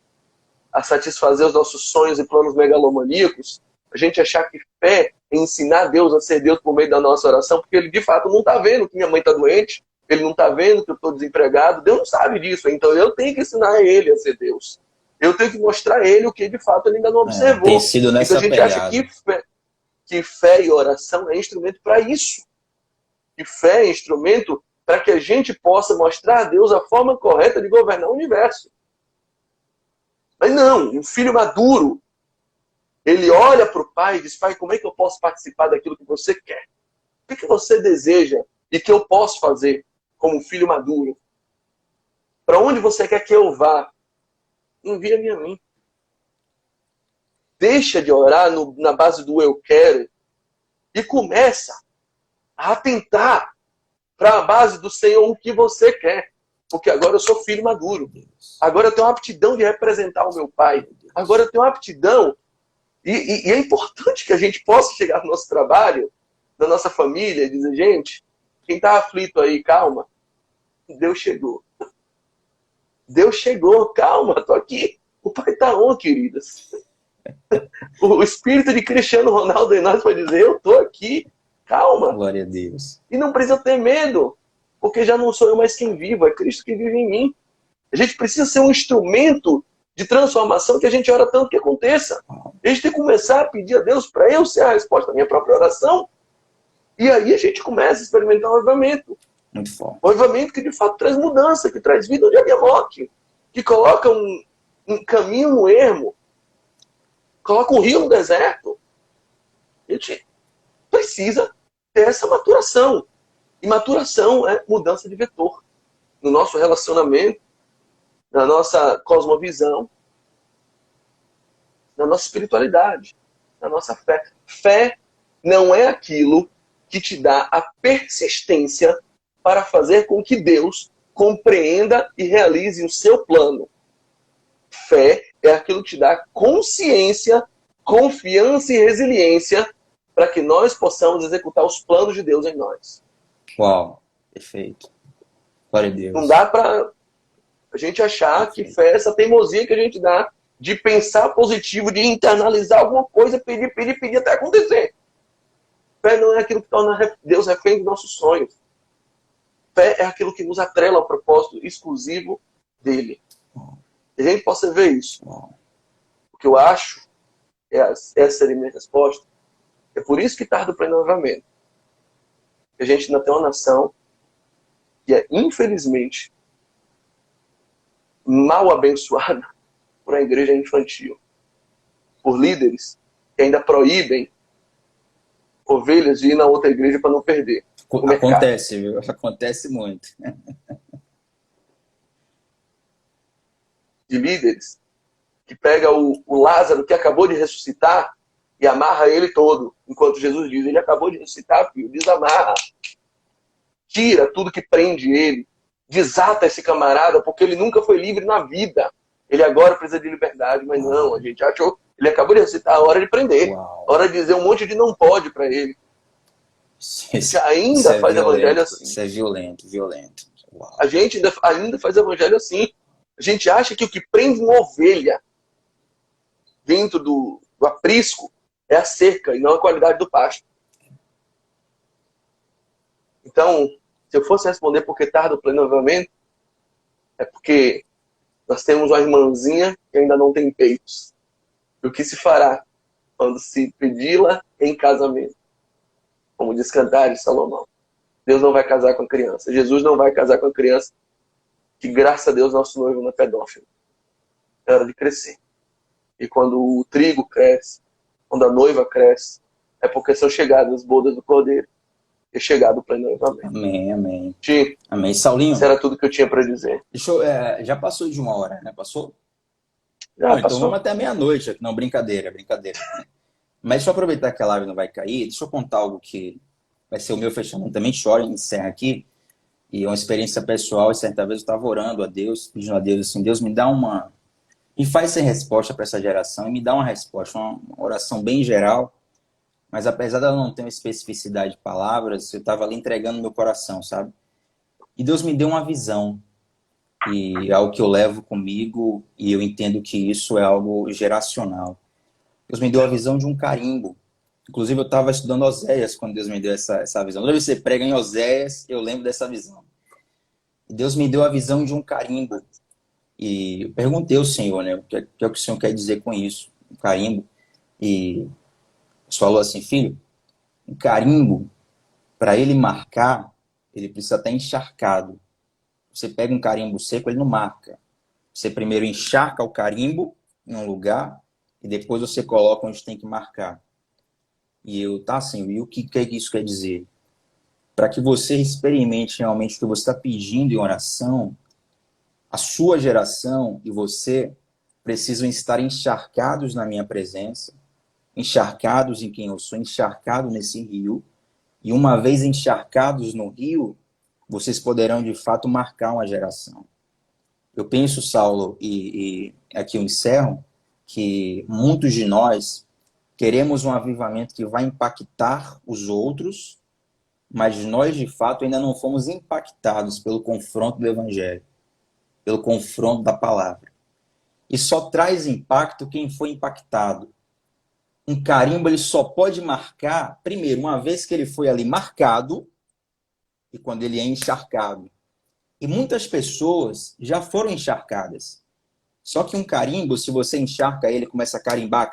a satisfazer os nossos sonhos e planos megalomaníacos, a gente achar que fé é ensinar Deus a ser Deus por meio da nossa oração, porque ele de fato não está vendo que minha mãe está doente, ele não está vendo que eu estou desempregado, Deus não sabe disso, então eu tenho que ensinar ele a ser Deus. Eu tenho que mostrar a ele o que de fato ele ainda não observou. Tem sido nessa então a gente pegada. acha que fé e oração é instrumento para isso. Que fé é instrumento para que a gente possa mostrar a Deus a forma correta de governar o universo. Mas não, um filho maduro, ele olha para o pai e diz: pai, como é que eu posso participar daquilo que você quer? O que você deseja e que eu posso fazer como um filho maduro? Para onde você quer que eu vá? Envia-me a mim. Deixa de orar na base do eu quero e começa a atentar para a base do Senhor o que você quer. Porque agora eu sou filho maduro. Agora eu tenho uma aptidão de representar o meu pai. Agora eu tenho uma aptidão. E é importante que a gente possa chegar no nosso trabalho, na nossa família, e dizer: gente, quem está aflito aí, calma. Deus chegou. Deus chegou, calma, estou aqui. O pai está on, queridas. O espírito de Cristiano Ronaldo em nós vai dizer: eu estou aqui, calma. Glória a Deus. E não precisa ter medo, porque já não sou eu mais quem vivo, é Cristo que vive em mim. A gente precisa ser um instrumento de transformação que a gente ora tanto que aconteça. A gente tem que começar a pedir a Deus para eu ser a resposta da minha própria oração. E aí a gente começa a experimentar um avivamento. Muito forte. Um avivamento que de fato traz mudança, que traz vida onde havia morte, que coloca um caminho no ermo, coloca um rio no deserto. A gente precisa ter essa maturação. E maturação é mudança de vetor. No nosso relacionamento, na nossa cosmovisão, na nossa espiritualidade, na nossa fé. Fé não é aquilo que te dá a persistência para fazer com que Deus compreenda e realize o seu plano. Fé é aquilo que te dá consciência, confiança e resiliência para que nós possamos executar os planos de Deus em nós. Uau, perfeito. Glória a Deus. Não dá para a gente achar que fé é essa teimosia que a gente dá de pensar positivo, de internalizar alguma coisa, pedir até acontecer. Fé não é aquilo que torna Deus refém dos nossos sonhos. Fé é aquilo que nos atrela ao propósito exclusivo dele. E a gente possa ver isso. O que eu acho, essa seria a minha resposta, é por isso que tarda o pleno avivamento. A gente ainda tem uma nação que é, infelizmente, mal abençoada por uma igreja infantil. Por líderes que ainda proíbem ovelhas de ir na outra igreja para não perder. Acontece, viu? Acontece muito. De líderes que pega o Lázaro que acabou de ressuscitar e amarra ele todo. Enquanto Jesus diz, ele acabou de ressuscitar, filho, desamarra. Tira tudo que prende ele. Desata esse camarada, porque ele nunca foi livre na vida. Ele agora precisa de liberdade, mas não, a gente achou, ele acabou de ressuscitar, a hora de prender. Uau. A hora de dizer um monte de não pode para ele. Isso ainda faz violento, evangelho assim. Isso é violento. Uau. A gente ainda faz evangelho assim. A gente acha que o que prende uma ovelha dentro do aprisco é a cerca e não a qualidade do pasto. Então, se eu fosse responder por que tarda o pleno avivamento, é porque nós temos uma irmãzinha que ainda não tem peitos. E o que se fará quando se pedi-la em casamento? Como diz Cantares, Salomão. Deus não vai casar com a criança. Jesus não vai casar com a criança. Que, graças a Deus, nosso noivo não é pedófilo. É hora de crescer. E quando o trigo cresce, quando a noiva cresce, é porque são chegadas as bodas do Cordeiro. E chegado o pleno avivamento. Amém. Tim, Amém. Saulinho, isso era tudo que eu tinha para dizer. já passou de 1 hora, né? Passou? Já Então passou. vamos até meia-noite. Não, brincadeira. Mas deixa eu aproveitar que a live não vai cair. Deixa eu contar algo que vai ser o meu fechamento. Também choro e encerra aqui. E é uma experiência pessoal. E certa vez eu estava orando a Deus, pedindo a Deus assim, Deus me dá uma... Me faz ser resposta para essa geração e me dá uma resposta. Uma oração bem geral. Mas apesar dela não ter uma especificidade de palavras, eu estava ali entregando meu coração, sabe? E Deus me deu uma visão. E é algo que eu levo comigo e eu entendo que isso é algo geracional. Deus me deu a visão de um carimbo. Inclusive, eu estava estudando Oséias quando Deus me deu essa visão. Toda vez que você prega em Oséias, eu lembro dessa visão. E Deus me deu a visão de um carimbo. E eu perguntei ao Senhor, né? O que é o Senhor quer dizer com isso? Um carimbo. E Deus falou assim, filho, um carimbo, para ele marcar, ele precisa estar encharcado. Você pega um carimbo seco, ele não marca. Você primeiro encharca o carimbo em um lugar e depois você coloca onde tem que marcar. E e o que isso quer dizer? Para que você experimente realmente o que você está pedindo em oração, a sua geração e você precisam estar encharcados na minha presença, encharcados em quem eu sou, encharcado nesse rio. E uma vez encharcados no rio, vocês poderão de fato marcar uma geração. Eu penso, Saulo, e aqui eu encerro, que muitos de nós queremos um avivamento que vai impactar os outros, mas nós de fato ainda não fomos impactados pelo confronto do Evangelho, pelo confronto da palavra. E só traz impacto quem foi impactado. Um carimbo ele só pode marcar, primeiro, uma vez que ele foi ali marcado, e quando ele é encharcado. E muitas pessoas já foram encharcadas. Só que um carimbo, se você encharca ele, começa a carimbar,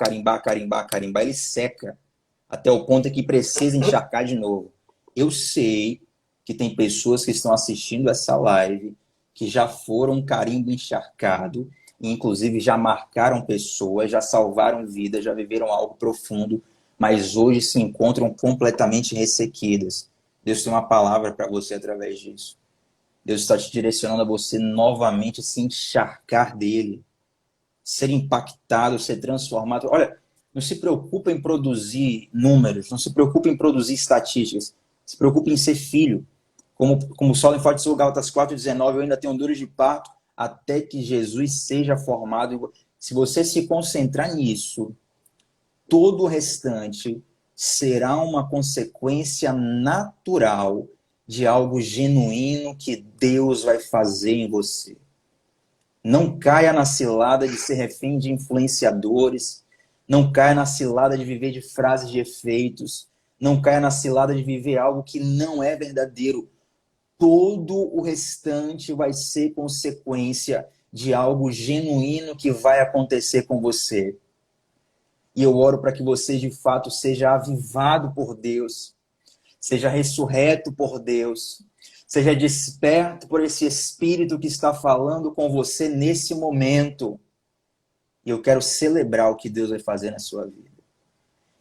ele seca. Até o ponto que precisa encharcar de novo. Eu sei que tem pessoas que estão assistindo essa live que já foram um carimbo encharcado, e inclusive já marcaram pessoas, já salvaram vidas, já viveram algo profundo, mas hoje se encontram completamente ressequidas. Deus tem uma palavra para você através disso. Deus está te direcionando a você novamente se encharcar dele. ser impactado, ser transformado. Olha, não se preocupa em produzir números, não se preocupa em produzir estatísticas, se preocupa em ser filho. Como Saulo enfatizou Gálatas 4,19, eu ainda tenho dores de parto até que Jesus seja formado. Se você se concentrar nisso, todo o restante será uma consequência natural de algo genuíno que Deus vai fazer em você. Não caia na cilada de ser refém de influenciadores, não caia na cilada de viver de frases de efeitos, não caia na cilada de viver algo que não é verdadeiro. Todo o restante vai ser consequência de algo genuíno que vai acontecer com você. E eu oro para que você, de fato, seja avivado por Deus, seja ressurreto por Deus, seja desperto por esse Espírito que está falando com você nesse momento. E eu quero celebrar o que Deus vai fazer na sua vida.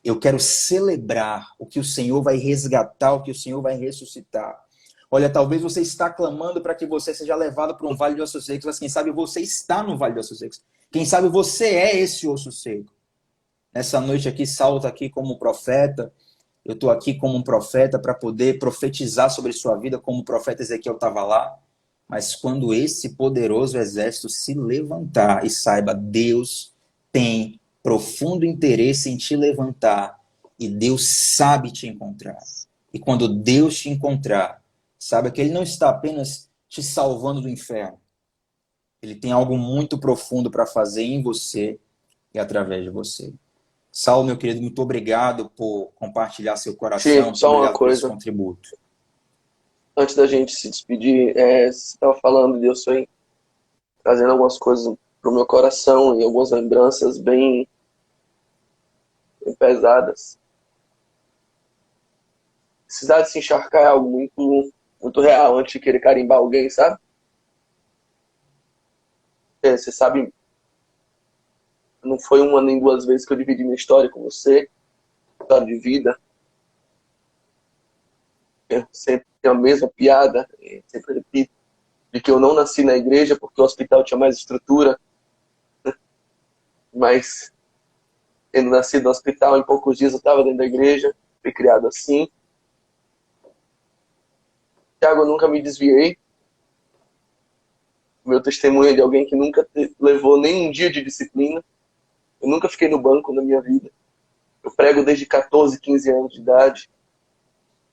Eu quero celebrar o que o Senhor vai resgatar, o que o Senhor vai ressuscitar. Olha, talvez você está clamando para que você seja levado para um vale de ossos secos, mas quem sabe você está no vale de ossos secos. Quem sabe você é esse osso seco. Nessa noite aqui, Saulo está aqui como profeta. Eu estou aqui como um profeta para poder profetizar sobre sua vida, como o profeta Ezequiel estava lá. Mas quando esse poderoso exército se levantar e saiba, Deus tem profundo interesse em te levantar e Deus sabe te encontrar. E quando Deus te encontrar, saiba que Ele não está apenas te salvando do inferno. Ele tem algo muito profundo para fazer em você e através de você. Saulo, meu querido, muito obrigado por compartilhar seu coração. Chico, Muito só uma obrigado por esse coisa. contributo. Antes da gente se despedir, você estava falando de eu aí trazendo algumas coisas pro meu coração e algumas lembranças bem pesadas. Precisar de se encharcar é algo muito, muito real antes de querer carimbar alguém, sabe? Você sabe, não foi uma nem duas vezes que eu dividi minha história com você, história de vida. Eu sempre tenho a mesma piada, sempre repito, de que eu não nasci na igreja porque o hospital tinha mais estrutura, mas tendo nascido no hospital, em poucos dias eu estava dentro da igreja, fui criado assim. Tiago, eu nunca me desviei. O meu testemunho é de alguém que nunca levou nem um dia de disciplina. Eu nunca fiquei no banco na minha vida. Eu prego desde 14, 15 anos de idade.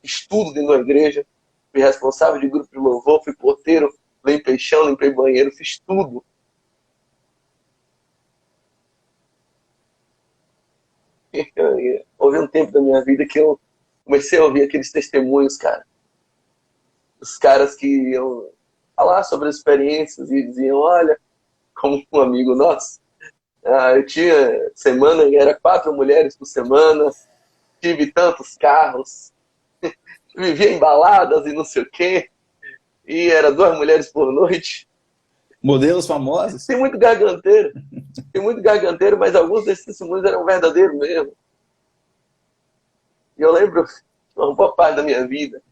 Estudo dentro da igreja. Fui responsável de grupo de louvor, fui porteiro, limpei chão, limpei banheiro, fiz tudo. Houve um tempo da minha vida que eu comecei a ouvir aqueles testemunhos, cara. Os caras que iam falar sobre as experiências e diziam, olha, como um amigo nosso, eu tinha semana, era 4 mulheres por semana, tive tantos carros, vivia em baladas e não sei o quê, e era 2 mulheres por noite. Modelos famosos? Tem muito garganteiro, mas alguns desses testemunhos eram verdadeiros mesmo. E eu lembro, uma boa parte da minha vida,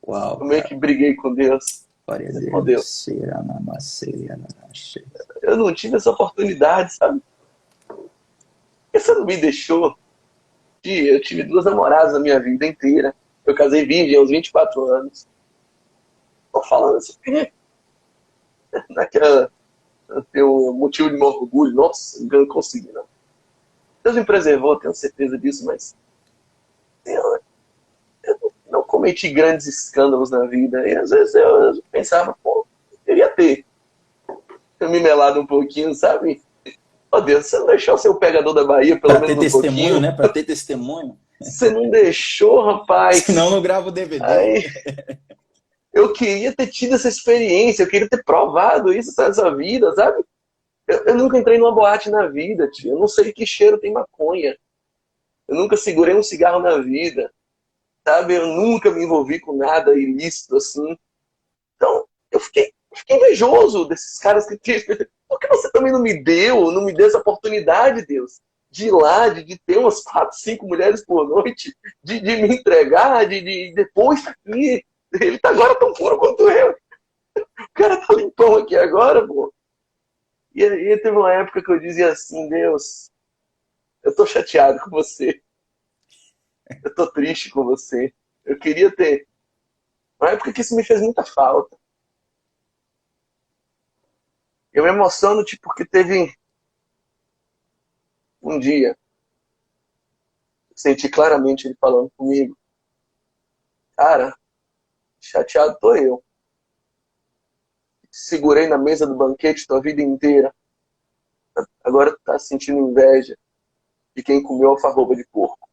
Uau, eu meio que briguei com Deus. glória a Oh, Deus. Eu não tive essa oportunidade, sabe? Porque você não me deixou. Eu tive 2 namoradas na minha vida inteira. Eu casei virgem aos 24 anos. Tô falando assim, porque naquela teu motivo de meu orgulho, nossa, eu não consegui, não. Deus me preservou, tenho certeza disso, mas eu não cometi grandes escândalos na vida. E às vezes eu pensava, pô, eu queria ter me melado um pouquinho, sabe? Oh Deus, você não deixou ser o pegador da Bahia, pelo menos um pouquinho? Testemunho, né? Para ter testemunho. Você não deixou, rapaz. Senão não gravo o DVD. Aí, eu queria ter tido essa experiência, eu queria ter provado isso nessa vida, sabe? Eu nunca entrei numa boate na vida, tio. Eu não sei que cheiro tem maconha. Eu nunca segurei um cigarro na vida, sabe? Eu nunca me envolvi com nada ilícito assim. Então, eu fiquei invejoso desses caras que tinham. Por que você também não me deu essa oportunidade, Deus? De ir lá, de ter umas 4, 5 mulheres por noite, de me entregar, de depois tá aqui. Ele tá agora tão puro quanto eu. O cara tá limpão aqui agora, pô. E aí teve uma época que eu dizia assim, Deus, eu tô chateado com você, eu tô triste com você, eu queria ter. Uma época que isso me fez muita falta. Eu me emociono, tipo, porque teve um dia, senti claramente ele falando comigo, cara, chateado tô eu. Segurei na mesa do banquete tua vida inteira. Agora tu tá sentindo inveja de quem comeu alfarroba de porco.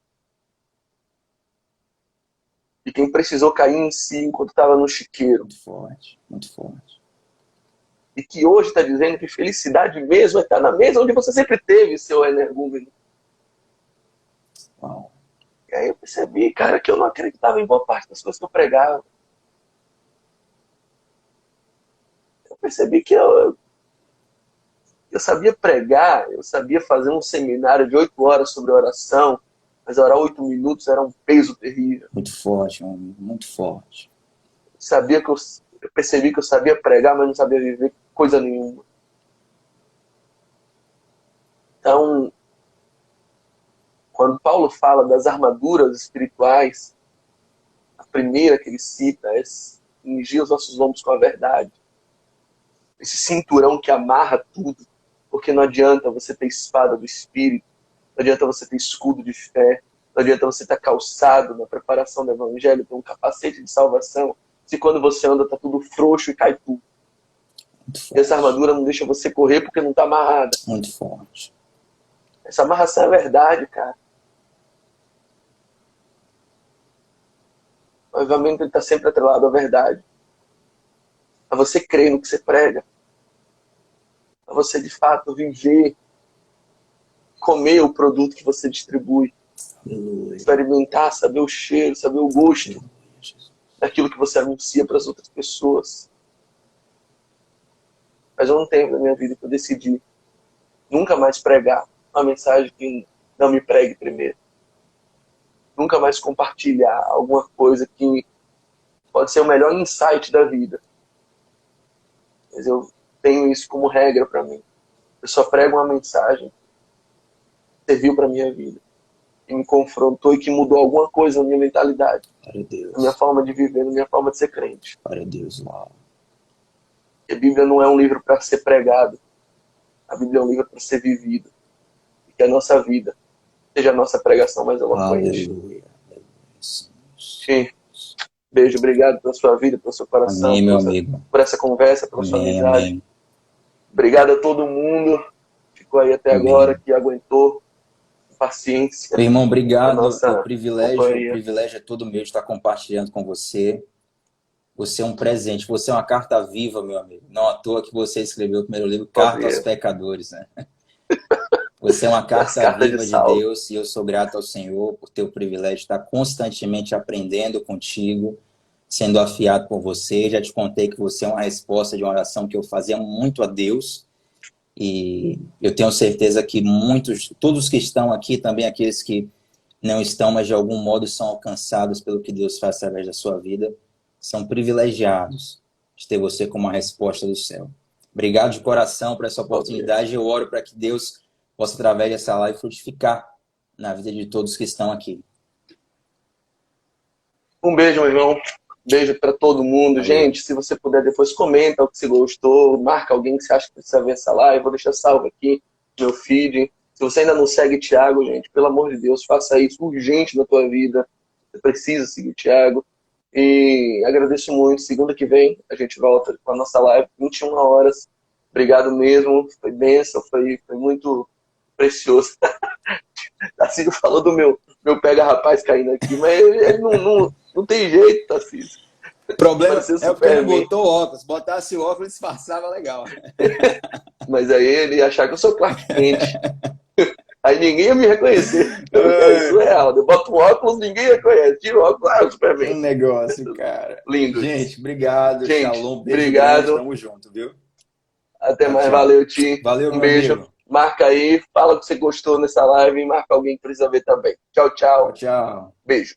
De quem precisou cair em si enquanto estava no chiqueiro. Muito forte, muito forte. E que hoje está dizendo que felicidade mesmo é estar na mesa onde você sempre teve, seu energúmeno. Uau. E aí eu percebi, cara, que eu não acreditava em boa parte das coisas que eu pregava. Eu percebi que eu sabia pregar, eu sabia fazer um seminário de 8 horas sobre oração, mas orar 8 minutos era um peso terrível. Muito forte, meu amigo, muito forte. Eu percebi que eu sabia pregar, mas não sabia viver coisa nenhuma. Então, quando Paulo fala das armaduras espirituais, a primeira que ele cita é cingir os nossos lombos com a verdade. Esse cinturão que amarra tudo, porque não adianta você ter espada do Espírito, não adianta você ter escudo de fé, não adianta você estar calçado na preparação do Evangelho, ter um capacete de salvação, se quando você anda tá tudo frouxo e cai tudo. E essa armadura não deixa você correr porque não está amarrada. Muito forte. Essa amarração é verdade, cara. Obviamente ele está sempre atrelado à verdade. A você crer no que você prega. A você, de fato, viver, comer o produto que você distribui. Aleluia. Experimentar, saber o cheiro, saber o gosto daquilo que você anuncia para as outras pessoas. Mas eu não tenho na minha vida que eu decidi nunca mais pregar uma mensagem que não me pregue primeiro. Nunca mais compartilhar alguma coisa que pode ser o melhor insight da vida. Mas eu tenho isso como regra para mim. Eu só prego uma mensagem que serviu para minha vida, que me confrontou e que mudou alguma coisa na minha mentalidade, Para Deus. na minha forma de viver, na minha forma de ser crente. Para Deus, uau. A Bíblia não é um livro para ser pregado. A Bíblia é um livro para ser vivido. E que a nossa vida seja a nossa pregação mais eloquente. Aleluia. Sim. Beijo, obrigado pela sua vida, pelo seu coração, Amém, meu amigo. por essa conversa, pela sua Amém, amizade. amém. Obrigado a todo mundo que ficou aí até Amém. agora, que aguentou, paciência. Meu irmão, obrigado. Nossa O privilégio companhia. é todo meu de estar compartilhando com você. Você é um presente, você é uma carta viva, meu amigo. Não à toa que você escreveu o primeiro livro, Carta aos Pecadores, né? Você é uma carta viva de Deus e eu sou grato ao Senhor por ter o privilégio de estar constantemente aprendendo contigo, sendo afiado por você. Já te contei que você é uma resposta de uma oração que eu fazia muito a Deus e eu tenho certeza que todos que estão aqui, também aqueles que não estão, mas de algum modo são alcançados pelo que Deus faz através da sua vida, são privilegiados de ter você como uma resposta do céu. Obrigado de coração por essa oportunidade. Eu oro para que Deus possa, através dessa live, frutificar na vida de todos que estão aqui. Um beijo, meu irmão. Beijo para todo mundo. Valeu. Gente, se você puder, depois comenta o que você gostou. Marca alguém que você acha que precisa ver essa live. Vou deixar salvo aqui no meu feed. Se você ainda não segue Thiago, gente, pelo amor de Deus, faça isso urgente na tua vida. Você precisa seguir Thiago. E agradeço muito. Segunda que vem a gente volta com a nossa live, 21 horas. Obrigado mesmo. Foi bênção, foi muito precioso. Tarcísio falou do meu pega rapaz caindo aqui, mas ele não tem jeito, Tarcísio. O problema é porque ele botou óculos. Botasse o óculos, disfarçava legal. Mas aí ele ia achar que eu sou Clark Kent. Aí ninguém ia me reconhecer. É surreal. Eu boto o óculos, ninguém reconhece. Tira o óculos, é o Superman. Um negócio, cara. Lindo. Gente, obrigado. Gente, Shalom. Beijo obrigado. grande. Tamo junto, viu? Até mais. Tchau. Valeu, Tim. Valeu, um beijo. Amigo. Marca aí. Fala que você gostou nessa live e marca alguém que precisa ver também. Tchau, tchau. Tchau, tchau. Beijo.